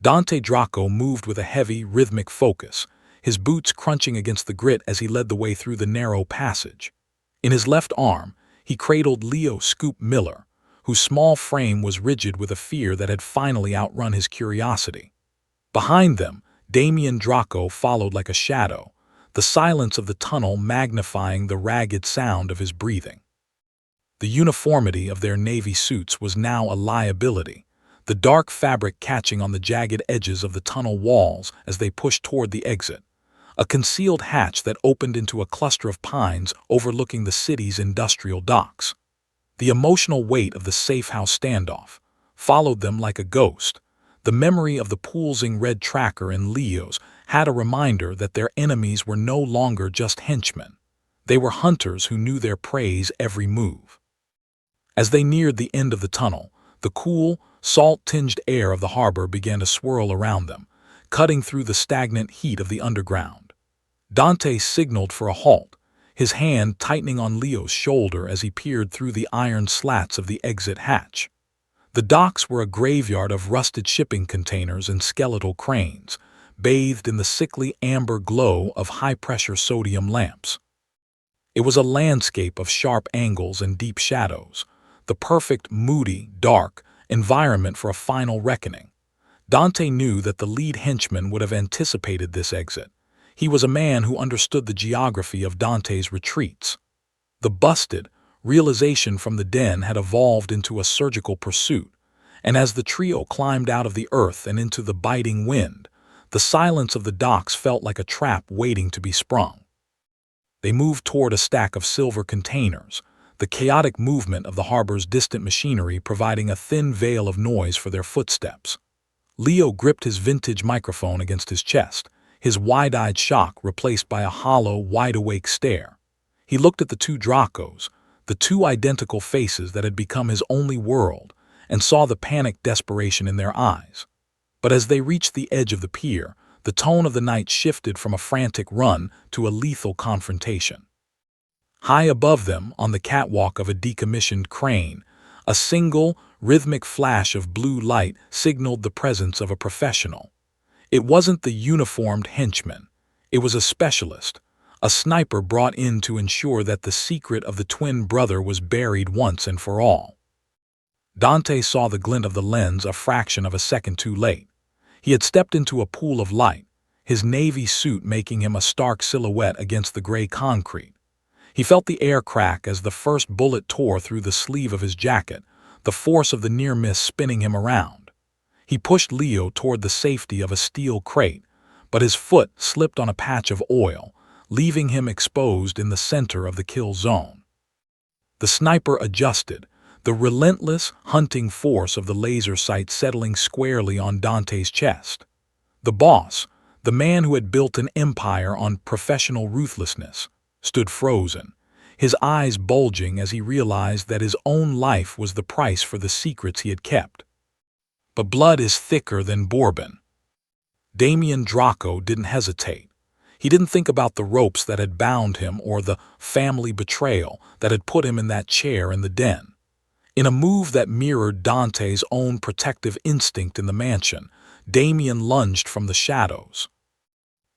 Dante Draco moved with a heavy, rhythmic focus, his boots crunching against the grit as he led the way through the narrow passage. In his left arm, he cradled Leo Scoop Miller, whose small frame was rigid with a fear that had finally outrun his curiosity. Behind them, Damien Draco followed like a shadow, the silence of the tunnel magnifying the ragged sound of his breathing. The uniformity of their navy suits was now a liability, the dark fabric catching on the jagged edges of the tunnel walls as they pushed toward the exit, a concealed hatch that opened into a cluster of pines overlooking the city's industrial docks. The emotional weight of the safe house standoff followed them like a ghost. The memory of the pulsing red tracker in Leo's had a reminder that their enemies were no longer just henchmen. They were hunters who knew their prey's every move. As they neared the end of the tunnel, the cool, salt-tinged air of the harbor began to swirl around them, cutting through the stagnant heat of the underground. Dante signaled for a halt, his hand tightening on Leo's shoulder as he peered through the iron slats of the exit hatch. The docks were a graveyard of rusted shipping containers and skeletal cranes, bathed in the sickly amber glow of high-pressure sodium lamps. It was a landscape of sharp angles and deep shadows, the perfect, moody, dark environment for a final reckoning. Dante knew that the lead henchman would have anticipated this exit. He was a man who understood the geography of Dante's retreats. The busted realization from the den had evolved into a surgical pursuit, and as the trio climbed out of the earth and into the biting wind, the silence of the docks felt like a trap waiting to be sprung. They moved toward a stack of silver containers, the chaotic movement of the harbor's distant machinery providing a thin veil of noise for their footsteps. Leo gripped his vintage microphone against his chest, his wide-eyed shock replaced by a hollow, wide-awake stare. He looked at the two Dracos, the two identical faces that had become his only world, and saw the panicked desperation in their eyes. But as they reached the edge of the pier, the tone of the night shifted from a frantic run to a lethal confrontation. High above them, on the catwalk of a decommissioned crane, a single, rhythmic flash of blue light signaled the presence of a professional. It wasn't the uniformed henchman. It was a specialist, a sniper brought in to ensure that the secret of the twin brother was buried once and for all. Dante saw the glint of the lens a fraction of a second too late. He had stepped into a pool of light, his navy suit making him a stark silhouette against the gray concrete. He felt the air crack as the first bullet tore through the sleeve of his jacket, the force of the near miss spinning him around. He pushed Leo toward the safety of a steel crate, but his foot slipped on a patch of oil, leaving him exposed in the center of the kill zone. The sniper adjusted, the relentless, hunting force of the laser sight settling squarely on Dante's chest. The boss, the man who had built an empire on professional ruthlessness, stood frozen, his eyes bulging as he realized that his own life was the price for the secrets he had kept. But blood is thicker than bourbon. Damien Draco didn't hesitate. He didn't think about the ropes that had bound him or the family betrayal that had put him in that chair in the den. In a move that mirrored Dante's own protective instinct in the mansion, Damien lunged from the shadows.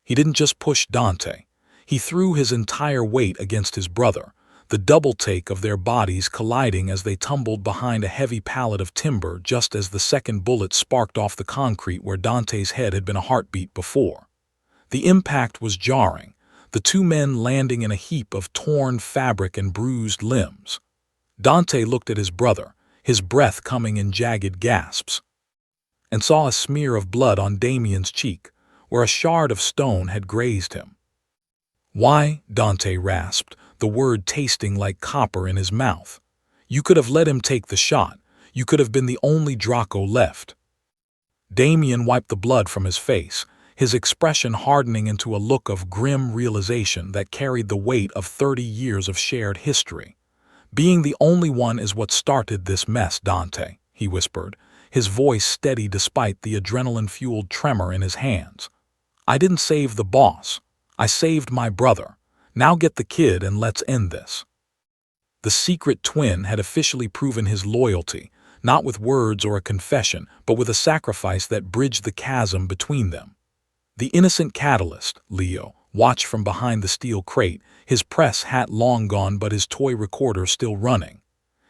He didn't just push Dante. He threw his entire weight against his brother, the double-take of their bodies colliding as they tumbled behind a heavy pallet of timber just as the second bullet sparked off the concrete where Dante's head had been a heartbeat before. The impact was jarring, the two men landing in a heap of torn fabric and bruised limbs. Dante looked at his brother, his breath coming in jagged gasps, and saw a smear of blood on Damien's cheek, where a shard of stone had grazed him. "Why?" Dante rasped, the word tasting like copper in his mouth. "You could have let him take the shot. You could have been the only Draco left." Damien wiped the blood from his face, his expression hardening into a look of grim realization that carried the weight of 30 years of shared history. "Being the only one is what started this mess, Dante," he whispered, his voice steady despite the adrenaline-fueled tremor in his hands. "I didn't save the boss. I saved my brother. Now get the kid and let's end this." The secret twin had officially proven his loyalty, not with words or a confession, but with a sacrifice that bridged the chasm between them. The innocent catalyst, Leo, watched from behind the steel crate, his press hat long gone but his toy recorder still running.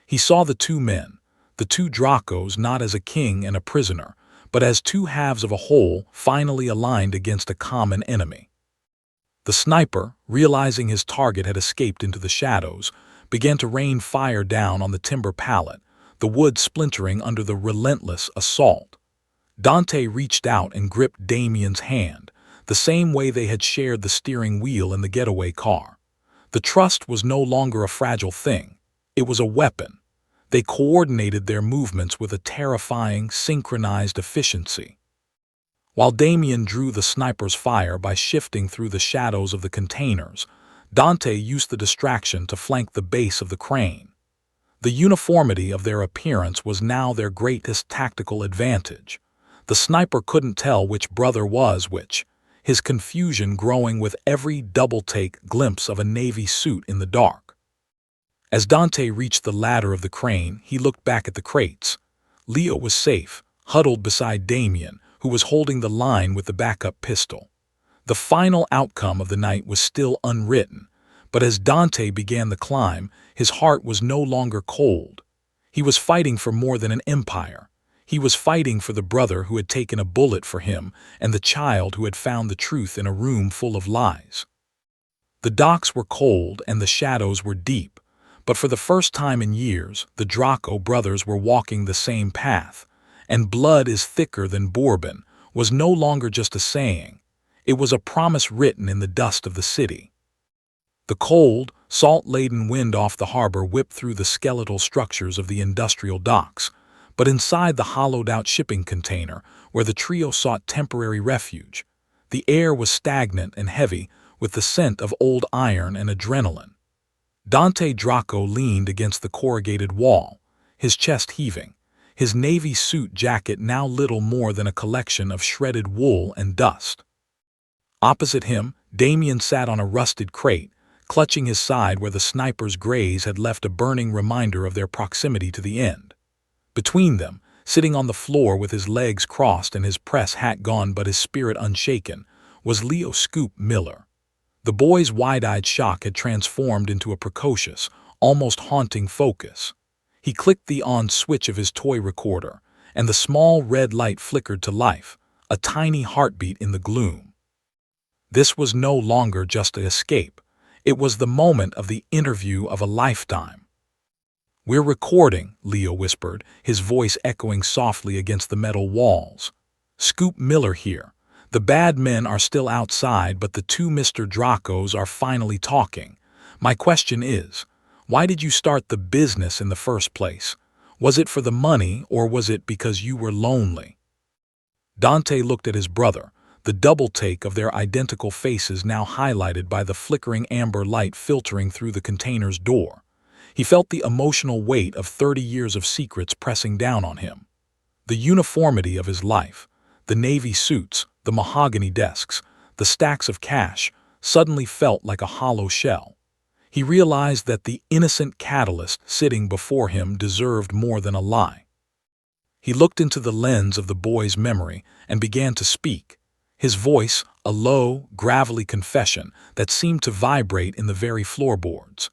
He saw the two men, the two Dracos, not as a king and a prisoner, but as two halves of a whole finally aligned against a common enemy. The sniper, realizing his target had escaped into the shadows, began to rain fire down on the timber pallet, the wood splintering under the relentless assault. Dante reached out and gripped Damien's hand, the same way they had shared the steering wheel in the getaway car. The trust was no longer a fragile thing. It was a weapon. They coordinated their movements with a terrifying, synchronized efficiency. While Damien drew the sniper's fire by shifting through the shadows of the containers, Dante used the distraction to flank the base of the crane. The uniformity of their appearance was now their greatest tactical advantage. The sniper couldn't tell which brother was which, his confusion growing with every double-take glimpse of a navy suit in the dark. As Dante reached the ladder of the crane, he looked back at the crates. Leo was safe, huddled beside Damien, who was holding the line with the backup pistol. The final outcome of the night was still unwritten, but as Dante began the climb, his heart was no longer cold. He was fighting for more than an empire. He was fighting for the brother who had taken a bullet for him and the child who had found the truth in a room full of lies. The docks were cold and the shadows were deep, but for the first time in years, the Draco brothers were walking the same path, and blood is thicker than Bourbon was no longer just a saying. It was a promise written in the dust of the city. The cold, salt-laden wind off the harbor whipped through the skeletal structures of the industrial docks, but inside the hollowed-out shipping container, where the trio sought temporary refuge, the air was stagnant and heavy with the scent of old iron and adrenaline. Dante Draco leaned against the corrugated wall, his chest heaving, his navy suit jacket now little more than a collection of shredded wool and dust. Opposite him, Damien sat on a rusted crate, clutching his side where the sniper's graze had left a burning reminder of their proximity to the end. Between them, sitting on the floor with his legs crossed and his press hat gone but his spirit unshaken, was Leo Scoop Miller. The boy's wide-eyed shock had transformed into a precocious, almost haunting focus. He clicked the on switch of his toy recorder, and the small red light flickered to life, a tiny heartbeat in the gloom. This was no longer just an escape. It was the moment of the interview of a lifetime. "We're recording," Leo whispered, his voice echoing softly against the metal walls. "Scoop Miller here. The bad men are still outside, but the two Mr. Dracos are finally talking. My question is, why did you start the business in the first place? Was it for the money, or was it because you were lonely?" Dante looked at his brother, the double take of their identical faces now highlighted by the flickering amber light filtering through the container's door. He felt the emotional weight of 30 years of secrets pressing down on him. The uniformity of his life, the navy suits, the mahogany desks, the stacks of cash, suddenly felt like a hollow shell. He realized that the innocent catalyst sitting before him deserved more than a lie. He looked into the lens of the boy's memory and began to speak, his voice a low, gravelly confession that seemed to vibrate in the very floorboards.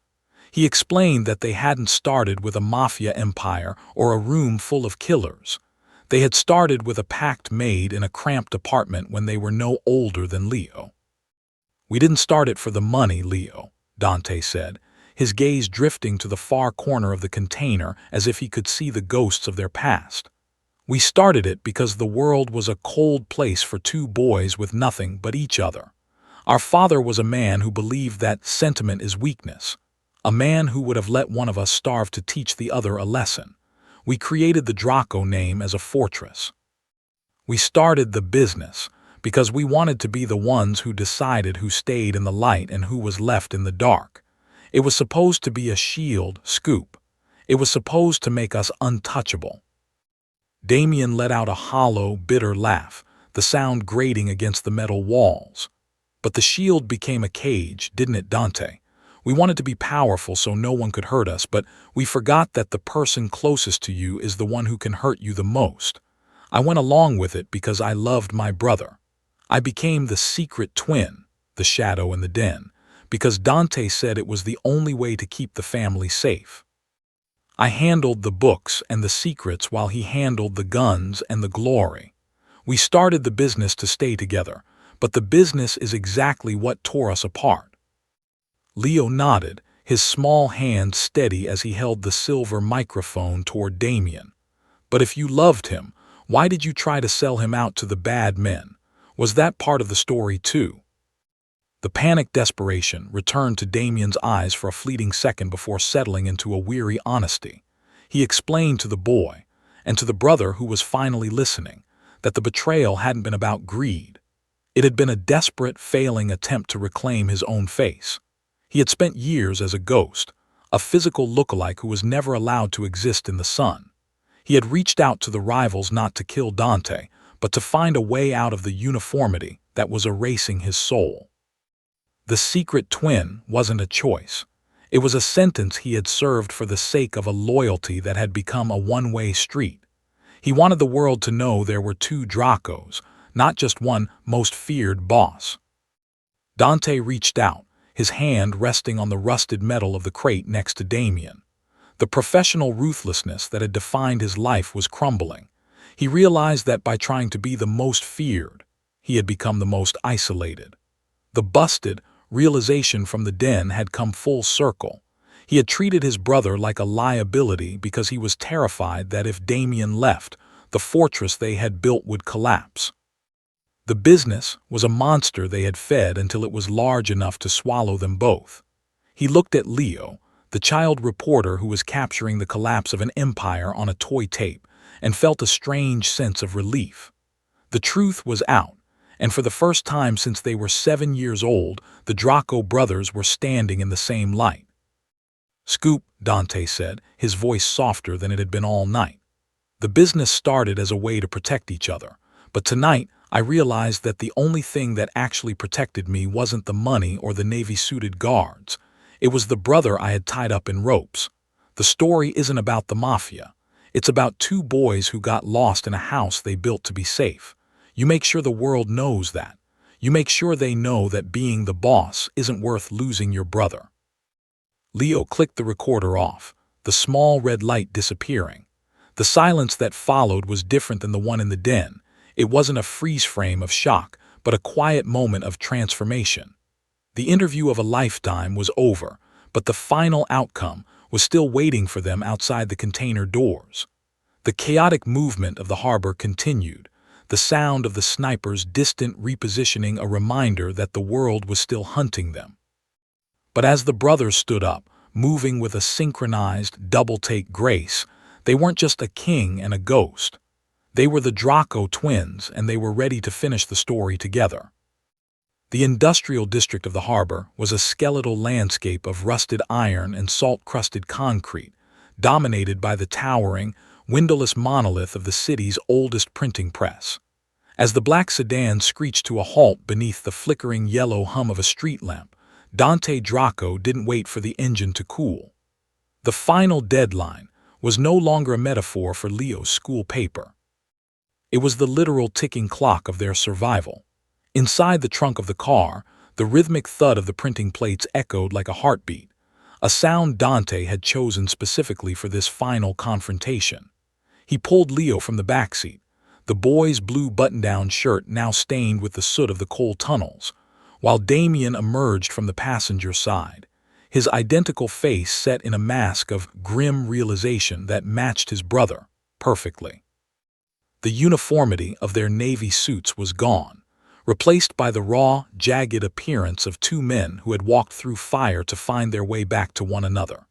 He explained that they hadn't started with a mafia empire or a room full of killers. They had started with a pact made in a cramped apartment when they were no older than Leo. "We didn't start it for the money, Leo," Dante said, his gaze drifting to the far corner of the container as if he could see the ghosts of their past. "We started it because the world was a cold place for two boys with nothing but each other. Our father was a man who believed that sentiment is weakness, a man who would have let one of us starve to teach the other a lesson. We created the Draco name as a fortress. We started the business because we wanted to be the ones who decided who stayed in the light and who was left in the dark. It was supposed to be a shield, Scoop. It was supposed to make us untouchable." Damien let out a hollow, bitter laugh, the sound grating against the metal walls. "But the shield became a cage, didn't it, Dante? We wanted to be powerful so no one could hurt us, but we forgot that the person closest to you is the one who can hurt you the most. I went along with it because I loved my brother. I became the secret twin, the shadow in the den, because Dante said it was the only way to keep the family safe. I handled the books and the secrets while he handled the guns and the glory. We started the business to stay together, but the business is exactly what tore us apart." Leo nodded, his small hand steady as he held the silver microphone toward Damien. "But if you loved him, why did you try to sell him out to the bad men? Was that part of the story too?" The panicked desperation returned to Damien's eyes for a fleeting second before settling into a weary honesty. He explained to the boy, and to the brother who was finally listening, that the betrayal hadn't been about greed. It had been a desperate, failing attempt to reclaim his own face. He had spent years as a ghost, a physical lookalike who was never allowed to exist in the sun. He had reached out to the rivals not to kill Dante, but to find a way out of the uniformity that was erasing his soul. The secret twin wasn't a choice. It was a sentence he had served for the sake of a loyalty that had become a one-way street. He wanted the world to know there were two Dracos, not just one most feared boss. Dante reached out, his hand resting on the rusted metal of the crate next to Damien. The professional ruthlessness that had defined his life was crumbling. He realized that by trying to be the most feared, he had become the most isolated. The busted realization from the den had come full circle. He had treated his brother like a liability because he was terrified that if Damien left, the fortress they had built would collapse. The business was a monster they had fed until it was large enough to swallow them both. He looked at Leo, the child reporter who was capturing the collapse of an empire on a toy tape, and felt a strange sense of relief. The truth was out, and for the first time since they were 7 years old, the Draco brothers were standing in the same light. "Scoop," Dante said, his voice softer than it had been all night. "The business started as a way to protect each other, but tonight I realized that the only thing that actually protected me wasn't the money or the navy-suited guards. It was the brother I had tied up in ropes. The story isn't about the Mafia. It's about two boys who got lost in a house they built to be safe. You make sure the world knows that. You make sure they know that being the boss isn't worth losing your brother." Leo clicked the recorder off, the small red light disappearing. The silence that followed was different than the one in the den. It wasn't a freeze frame of shock, but a quiet moment of transformation. The interview of a lifetime was over, but the final outcome was still waiting for them outside the container doors. The chaotic movement of the harbor continued, the sound of the snipers' distant repositioning a reminder that the world was still hunting them. But as the brothers stood up, moving with a synchronized, double-take grace, they weren't just a king and a ghost. They were the Draco twins, and they were ready to finish the story together. The industrial district of the harbor was a skeletal landscape of rusted iron and salt-crusted concrete, dominated by the towering, windowless monolith of the city's oldest printing press. As the black sedan screeched to a halt beneath the flickering yellow hum of a street lamp, Dante Draco didn't wait for the engine to cool. The final deadline was no longer a metaphor for Leo's school paper. It was the literal ticking clock of their survival. Inside the trunk of the car, the rhythmic thud of the printing plates echoed like a heartbeat, a sound Dante had chosen specifically for this final confrontation. He pulled Leo from the backseat, the boy's blue button-down shirt now stained with the soot of the coal tunnels, while Damien emerged from the passenger side, his identical face set in a mask of grim realization that matched his brother perfectly. The uniformity of their navy suits was gone, replaced by the raw, jagged appearance of two men who had walked through fire to find their way back to one another.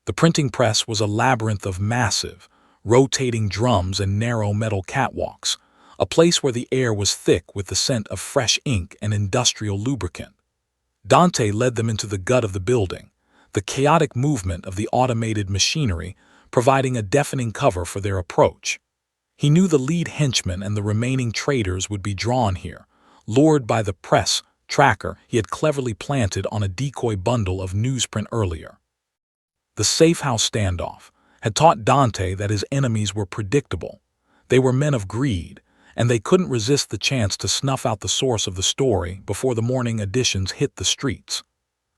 The printing press was a labyrinth of massive, rotating drums and narrow metal catwalks, a place where the air was thick with the scent of fresh ink and industrial lubricant. Dante led them into the gut of the building, the chaotic movement of the automated machinery providing a deafening cover for their approach. He knew the lead henchman and the remaining traders would be drawn here, lured by the press tracker he had cleverly planted on a decoy bundle of newsprint earlier. The safe house standoff had taught Dante that his enemies were predictable. They were men of greed, and they couldn't resist the chance to snuff out the source of the story before the morning editions hit the streets.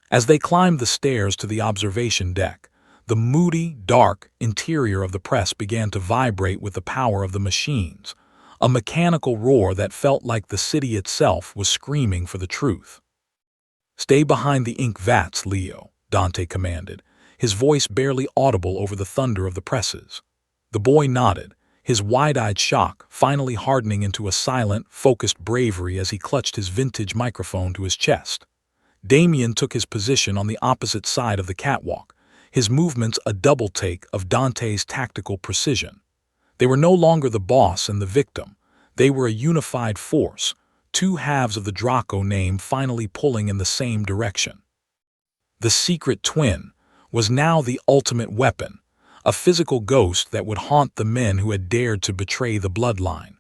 As they climbed the stairs to the observation deck, the moody, dark interior of the press began to vibrate with the power of the machines, a mechanical roar that felt like the city itself was screaming for the truth. "Stay behind the ink vats, Leo," Dante commanded, his voice barely audible over the thunder of the presses. The boy nodded, his wide-eyed shock finally hardening into a silent, focused bravery as he clutched his vintage microphone to his chest. Damien took his position on the opposite side of the catwalk, his movements a double-take of Dante's tactical precision. They were no longer the boss and the victim. They were a unified force, two halves of the Draco name finally pulling in the same direction. The secret twin was now the ultimate weapon, a physical ghost that would haunt the men who had dared to betray the bloodline.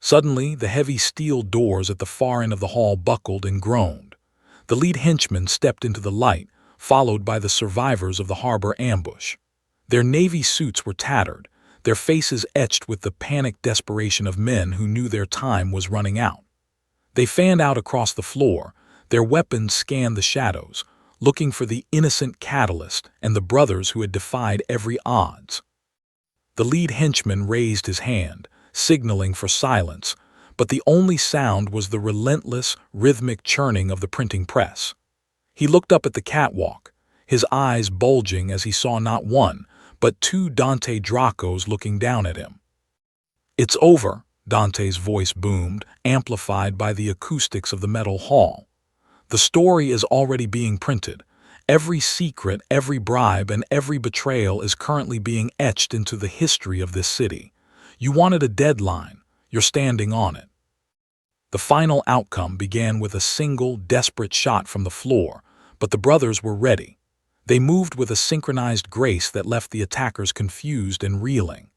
Suddenly, the heavy steel doors at the far end of the hall buckled and groaned. The lead henchman stepped into the light, followed by the survivors of the harbor ambush. Their navy suits were tattered, their faces etched with the panicked desperation of men who knew their time was running out. They fanned out across the floor, their weapons scanned the shadows, looking for the innocent catalyst and the brothers who had defied every odds. The lead henchman raised his hand, signaling for silence, but the only sound was the relentless, rhythmic churning of the printing press. He looked up at the catwalk, his eyes bulging as he saw not one, but two Dante Dracos looking down at him. "It's over," Dante's voice boomed, amplified by the acoustics of the metal hall. "The story is already being printed. Every secret, every bribe, and every betrayal is currently being etched into the history of this city. You wanted a deadline. You're standing on it." The final outcome began with a single, desperate shot from the floor, but the brothers were ready. They moved with a synchronized grace that left the attackers confused and reeling.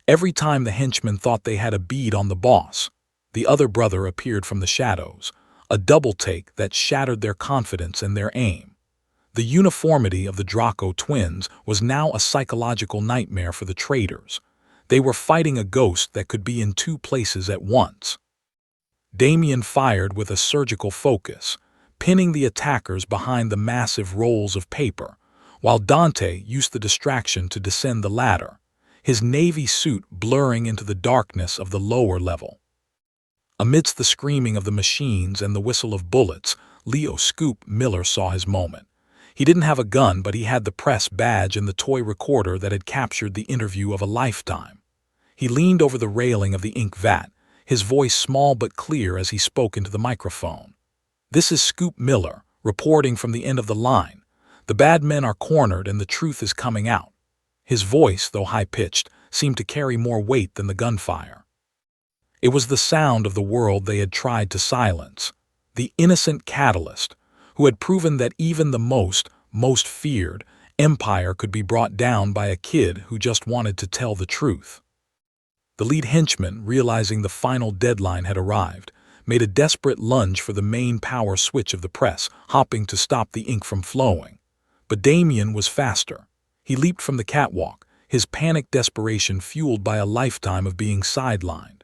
Every time the henchmen thought they had a bead on the boss, the other brother appeared from the shadows, a double-take that shattered their confidence and their aim. The uniformity of the Draco twins was now a psychological nightmare for the traitors. They were fighting a ghost that could be in two places at once. Damien fired with a surgical focus, pinning the attackers behind the massive rolls of paper, while Dante used the distraction to descend the ladder, his navy suit blurring into the darkness of the lower level. Amidst the screaming of the machines and the whistle of bullets, Leo "Scoop" Miller saw his moment. He didn't have a gun, but he had the press badge and the toy recorder that had captured the interview of a lifetime. He leaned over the railing of the ink vat, his voice small but clear as he spoke into the microphone. "This is Scoop Miller, reporting from the end of the line. The bad men are cornered and the truth is coming out." His voice, though high-pitched, seemed to carry more weight than the gunfire. It was the sound of the world they had tried to silence, the innocent catalyst, who had proven that even the most feared empire could be brought down by a kid who just wanted to tell the truth. The lead henchman, realizing the final deadline had arrived, made a desperate lunge for the main power switch of the press, hopping to stop the ink from flowing. But Damien was faster. He leaped from the catwalk, his panicked desperation fueled by a lifetime of being sidelined.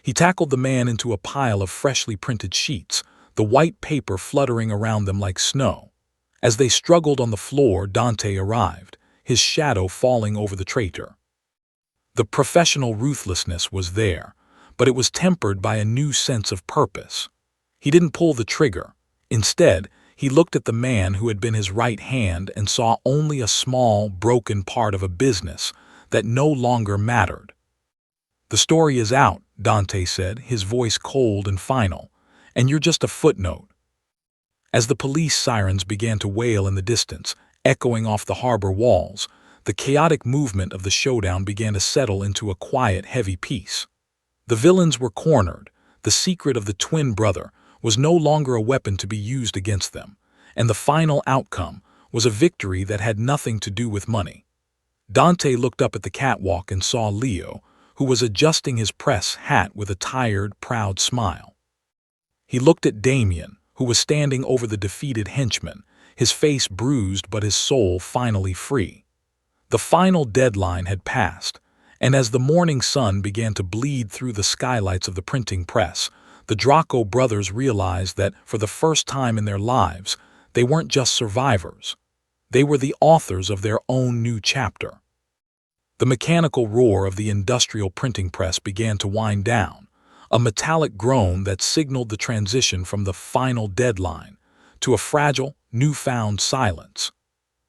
He tackled the man into a pile of freshly printed sheets, the white paper fluttering around them like snow. As they struggled on the floor, Dante arrived, his shadow falling over the traitor. The professional ruthlessness was there, but it was tempered by a new sense of purpose. He didn't pull the trigger. Instead, he looked at the man who had been his right hand and saw only a small, broken part of a business that no longer mattered. "The story is out," Dante said, his voice cold and final, "and you're just a footnote." As the police sirens began to wail in the distance, echoing off the harbor walls, the chaotic movement of the showdown began to settle into a quiet, heavy peace. The villains were cornered. The secret of the twin brother was no longer a weapon to be used against them, and the final outcome was a victory that had nothing to do with money. Dante looked up at the catwalk and saw Leo, who was adjusting his press hat with a tired, proud smile. He looked at Damien, who was standing over the defeated henchman, his face bruised but his soul finally free. The final deadline had passed, and as the morning sun began to bleed through the skylights of the printing press, the Draco brothers realized that, for the first time in their lives, they weren't just survivors. They were the authors of their own new chapter. The mechanical roar of the industrial printing press began to wind down, a metallic groan that signaled the transition from the final deadline to a fragile, newfound silence.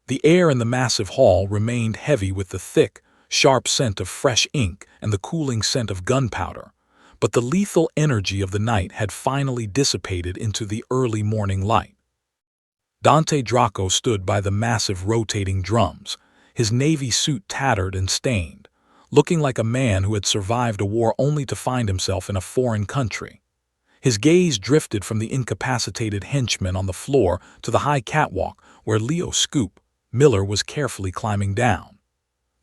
The air in the massive hall remained heavy with the thick, sharp scent of fresh ink and the cooling scent of gunpowder, but the lethal energy of the night had finally dissipated into the early morning light. Dante Draco stood by the massive rotating drums, his navy suit tattered and stained, looking like a man who had survived a war only to find himself in a foreign country. His gaze drifted from the incapacitated henchman on the floor to the high catwalk where Leo "Scoop" Miller was carefully climbing down.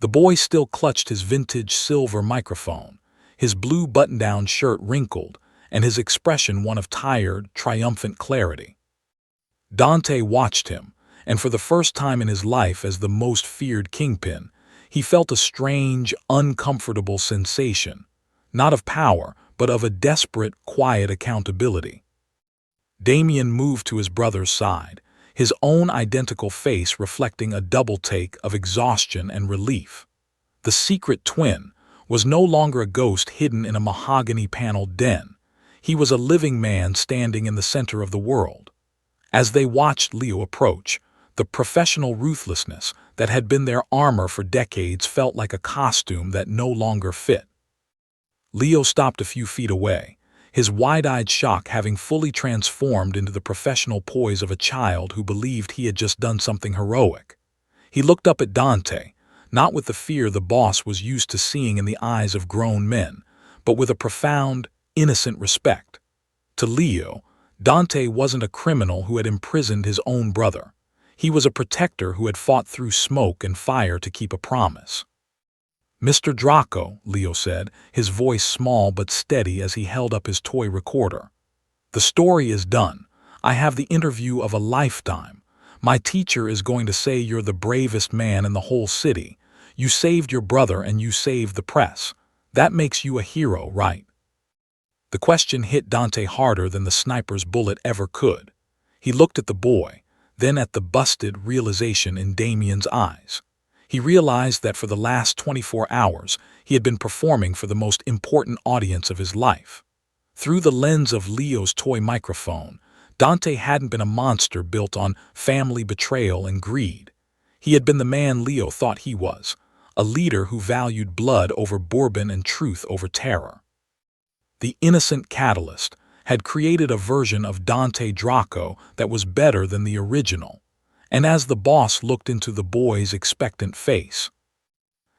The boy still clutched his vintage silver microphone, his blue button-down shirt wrinkled, and his expression one of tired, triumphant clarity. Dante watched him, and for the first time in his life as the most feared kingpin, He felt a strange, uncomfortable sensation, not of power, but of a desperate, quiet accountability. Damien moved to his brother's side, his own identical face reflecting a double-take of exhaustion and relief. The secret twin was no longer a ghost hidden in a mahogany-paneled den. He was a living man standing in the center of the world. As they watched Leo approach, the professional ruthlessness that had been their armor for decades felt like a costume that no longer fit. Leo stopped a few feet away, his wide-eyed shock having fully transformed into the professional poise of a child who believed he had just done something heroic. He looked up at Dante, not with the fear the boss was used to seeing in the eyes of grown men, but with a profound, innocent respect. To Leo, Dante wasn't a criminal who had imprisoned his own brother. He was a protector who had fought through smoke and fire to keep a promise. "Mr. Draco," Leo said, his voice small but steady as he held up his toy recorder. "The story is done. I have the interview of a lifetime. My teacher is going to say you're the bravest man in the whole city. You saved your brother and you saved the press. That makes you a hero, right?" The question hit Dante harder than the sniper's bullet ever could. He looked at the boy, then at the busted realization in Damien's eyes. He realized that for the last 24 hours, he had been performing for the most important audience of his life. Through the lens of Leo's toy microphone, Dante hadn't been a monster built on family betrayal and greed. He had been the man Leo thought he was, a leader who valued blood over bourbon and truth over terror. The innocent catalyst had created a version of Dante Draco that was better than the original, and as the boss looked into the boy's expectant face,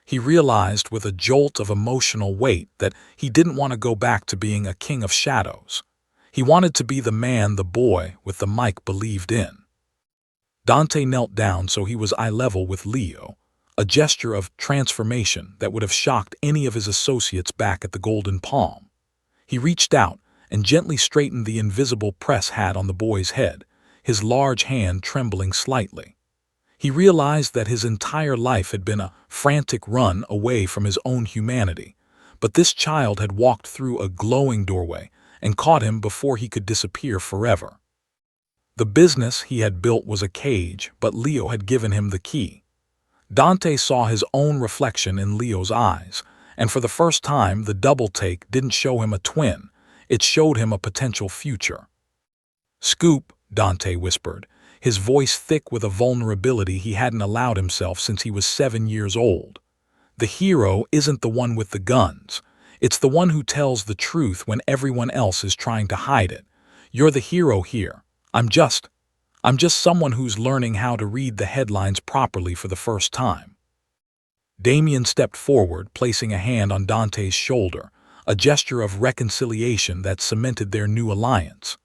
he realized with a jolt of emotional weight that he didn't want to go back to being a king of shadows. He wanted to be the man the boy with the mic believed in. Dante knelt down so he was eye level with Leo, a gesture of transformation that would have shocked any of his associates back at the Golden Palm. He reached out and gently straightened the invisible press hat on the boy's head, his large hand trembling slightly. He realized that his entire life had been a frantic run away from his own humanity, but this child had walked through a glowing doorway and caught him before he could disappear forever. The business he had built was a cage, but Leo had given him the key. Dante saw his own reflection in Leo's eyes, and for the first time the double take didn't show him a twin, it showed him a potential future. "Scoop," Dante whispered, his voice thick with a vulnerability he hadn't allowed himself since he was 7 years old. "The hero isn't the one with the guns. It's the one who tells the truth when everyone else is trying to hide it. You're the hero here. I'm just someone who's learning how to read the headlines properly for the first time." Damien stepped forward, placing a hand on Dante's shoulder, a gesture of reconciliation that cemented their new alliance.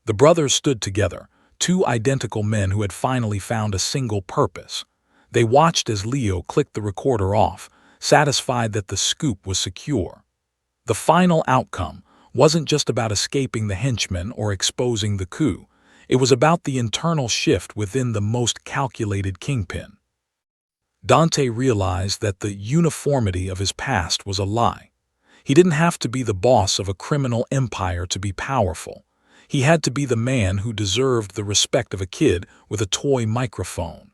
The brothers stood together, two identical men who had finally found a single purpose. They watched as Leo clicked the recorder off, satisfied that the scoop was secure. The final outcome wasn't just about escaping the henchmen or exposing the coup. It was about the internal shift within the most calculated kingpin. Dante realized that the uniformity of his past was a lie. He didn't have to be the boss of a criminal empire to be powerful. He had to be the man who deserved the respect of a kid with a toy microphone.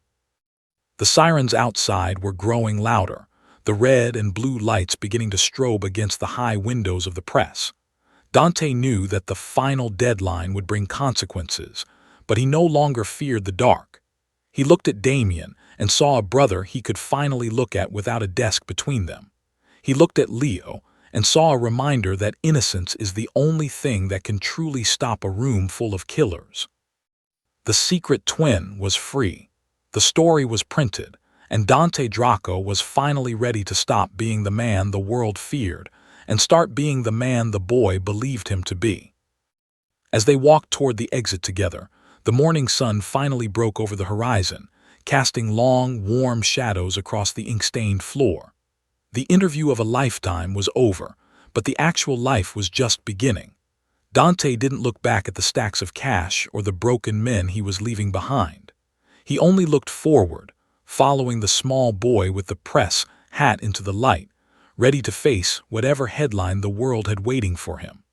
The sirens outside were growing louder, the red and blue lights beginning to strobe against the high windows of the press. Dante knew that the final deadline would bring consequences, but he no longer feared the dark. He looked at Damien and saw a brother he could finally look at without a desk between them. He looked at Leo and saw a reminder that innocence is the only thing that can truly stop a room full of killers. The secret twin was free. The story was printed, and Dante Draco was finally ready to stop being the man the world feared and start being the man the boy believed him to be. As they walked toward the exit together, the morning sun finally broke over the horizon, casting long, warm shadows across the ink-stained floor. The interview of a lifetime was over, but the actual life was just beginning. Dante didn't look back at the stacks of cash or the broken men he was leaving behind. He only looked forward, following the small boy with the press hat into the light, ready to face whatever headline the world had waiting for him.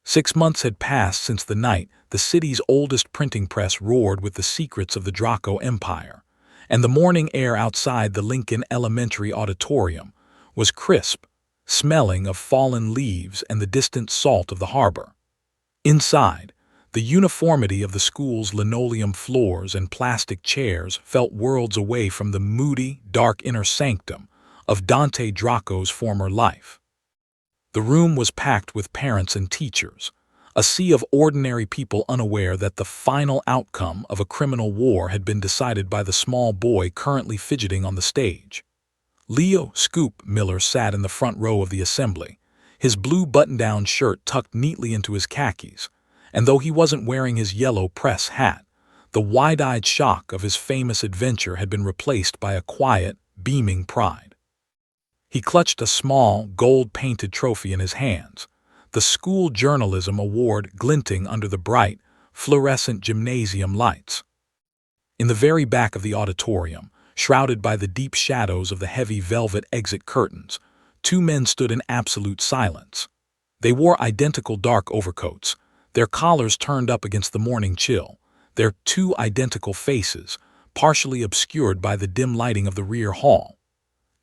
6 months had passed since the night the city's oldest printing press roared with the secrets of the Draco Empire, and the morning air outside the Lincoln Elementary Auditorium was crisp, smelling of fallen leaves and the distant salt of the harbor. Inside, the uniformity of the school's linoleum floors and plastic chairs felt worlds away from the moody, dark inner sanctum of Dante Draco's former life. The room was packed with parents and teachers, a sea of ordinary people unaware that the final outcome of a criminal war had been decided by the small boy currently fidgeting on the stage. Leo Scoop Miller sat in the front row of the assembly, his blue button-down shirt tucked neatly into his khakis, and though he wasn't wearing his yellow press hat, the wide-eyed shock of his famous adventure had been replaced by a quiet, beaming pride. He clutched a small, gold-painted trophy in his hands, the school journalism award glinting under the bright, fluorescent gymnasium lights. In the very back of the auditorium, shrouded by the deep shadows of the heavy velvet exit curtains, two men stood in absolute silence. They wore identical dark overcoats, their collars turned up against the morning chill, their two identical faces, partially obscured by the dim lighting of the rear hall.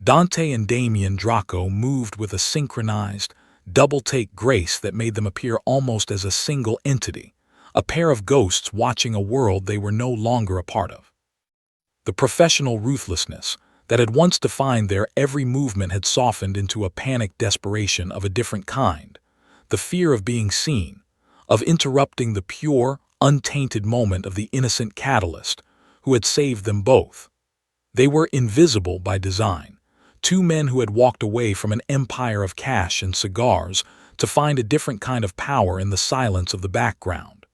Dante and Damien Draco moved with a synchronized, double-take grace that made them appear almost as a single entity, a pair of ghosts watching a world they were no longer a part of. The professional ruthlessness that had once defined their every movement had softened into a panicked desperation of a different kind, the fear of being seen, of interrupting the pure, untainted moment of the innocent catalyst who had saved them both. They were invisible by design, two men who had walked away from an empire of cash and cigars to find a different kind of power in the silence of the background.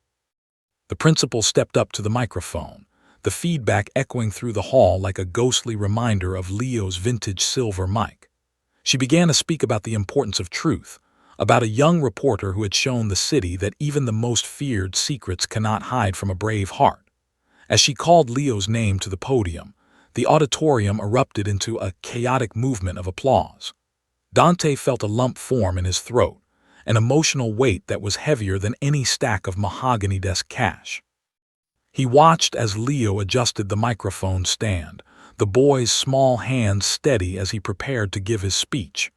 The principal stepped up to the microphone, the feedback echoing through the hall like a ghostly reminder of Leo's vintage silver mic. She began to speak about the importance of truth, about a young reporter who had shown the city that even the most feared secrets cannot hide from a brave heart. As she called Leo's name to the podium, the auditorium erupted into a chaotic movement of applause. Dante felt a lump form in his throat, an emotional weight that was heavier than any stack of mahogany desk cash. He watched as Leo adjusted the microphone stand, the boy's small hands steady as he prepared to give his speech.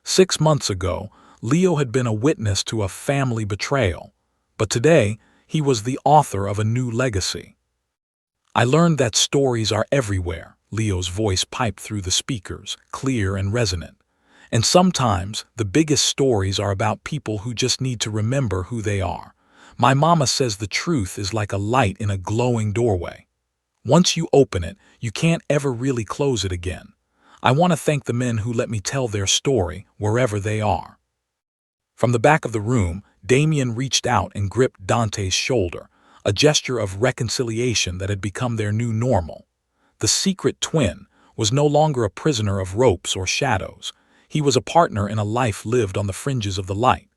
6 months ago, Leo had been a witness to a family betrayal, but today he was the author of a new legacy. I learned that stories are everywhere, Leo's voice piped through the speakers, clear and resonant. And sometimes the biggest stories are about people who just need to remember who they are. My mama says the truth is like a light in a glowing doorway. Once you open it, you can't ever really close it again. I want to thank the men who let me tell their story, wherever they are. From the back of the room, Damien reached out and gripped Dante's shoulder, a gesture of reconciliation that had become their new normal. The secret twin was no longer a prisoner of ropes or shadows. He was a partner in a life lived on the fringes of the light.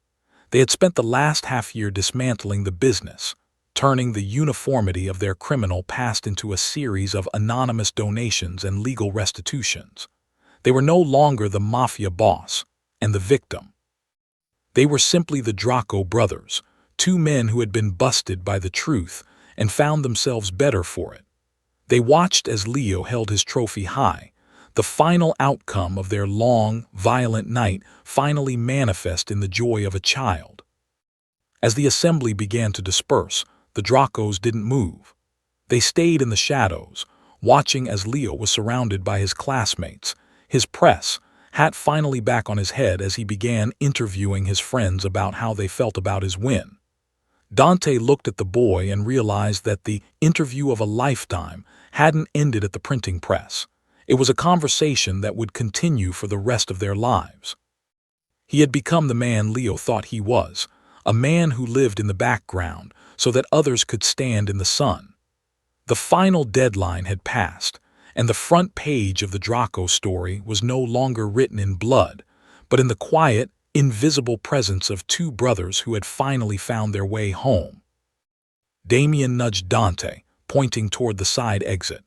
They had spent the last half-year dismantling the business, turning the uniformity of their criminal past into a series of anonymous donations and legal restitutions. They were no longer the Mafia boss and the victim. They were simply the Draco brothers, two men who had been busted by the truth and found themselves better for it. They watched as Leo held his trophy high, the final outcome of their long, violent night finally manifest in the joy of a child. As the assembly began to disperse, the Dracos didn't move. They stayed in the shadows, watching as Leo was surrounded by his classmates, his press, hat finally back on his head as he began interviewing his friends about how they felt about his win. Dante looked at the boy and realized that the interview of a lifetime hadn't ended at the printing press. It was a conversation that would continue for the rest of their lives. He had become the man Leo thought he was, a man who lived in the background so that others could stand in the sun. The final deadline had passed, and the front page of the Draco story was no longer written in blood, but in the quiet, invisible presence of two brothers who had finally found their way home. Damien nudged Dante, pointing toward the side exit.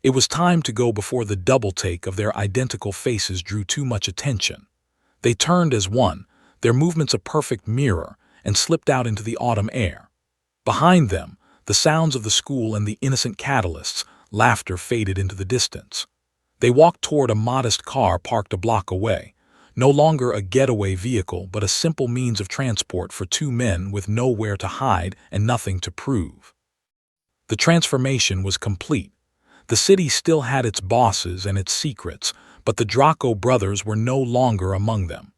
It was time to go before the double-take of their identical faces drew too much attention. They turned as one, their movements a perfect mirror, and slipped out into the autumn air. Behind them, the sounds of the school and the innocent catalysts, laughter faded into the distance. They walked toward a modest car parked a block away, no longer a getaway vehicle but a simple means of transport for two men with nowhere to hide and nothing to prove. The transformation was complete. The city still had its bosses and its secrets, but the Draco brothers were no longer among them.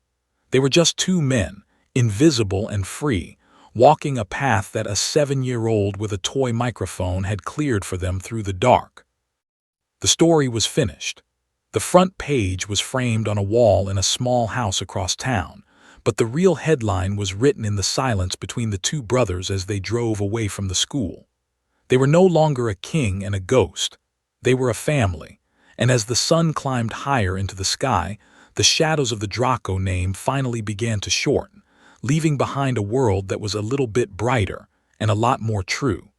They were just two men, invisible and free, walking a path that a 7-year-old with a toy microphone had cleared for them through the dark. The story was finished. The front page was framed on a wall in a small house across town, but the real headline was written in the silence between the two brothers as they drove away from the school. They were no longer a king and a ghost. They were a family, and as the sun climbed higher into the sky, the shadows of the Draco name finally began to shorten, leaving behind a world that was a little bit brighter and a lot more true.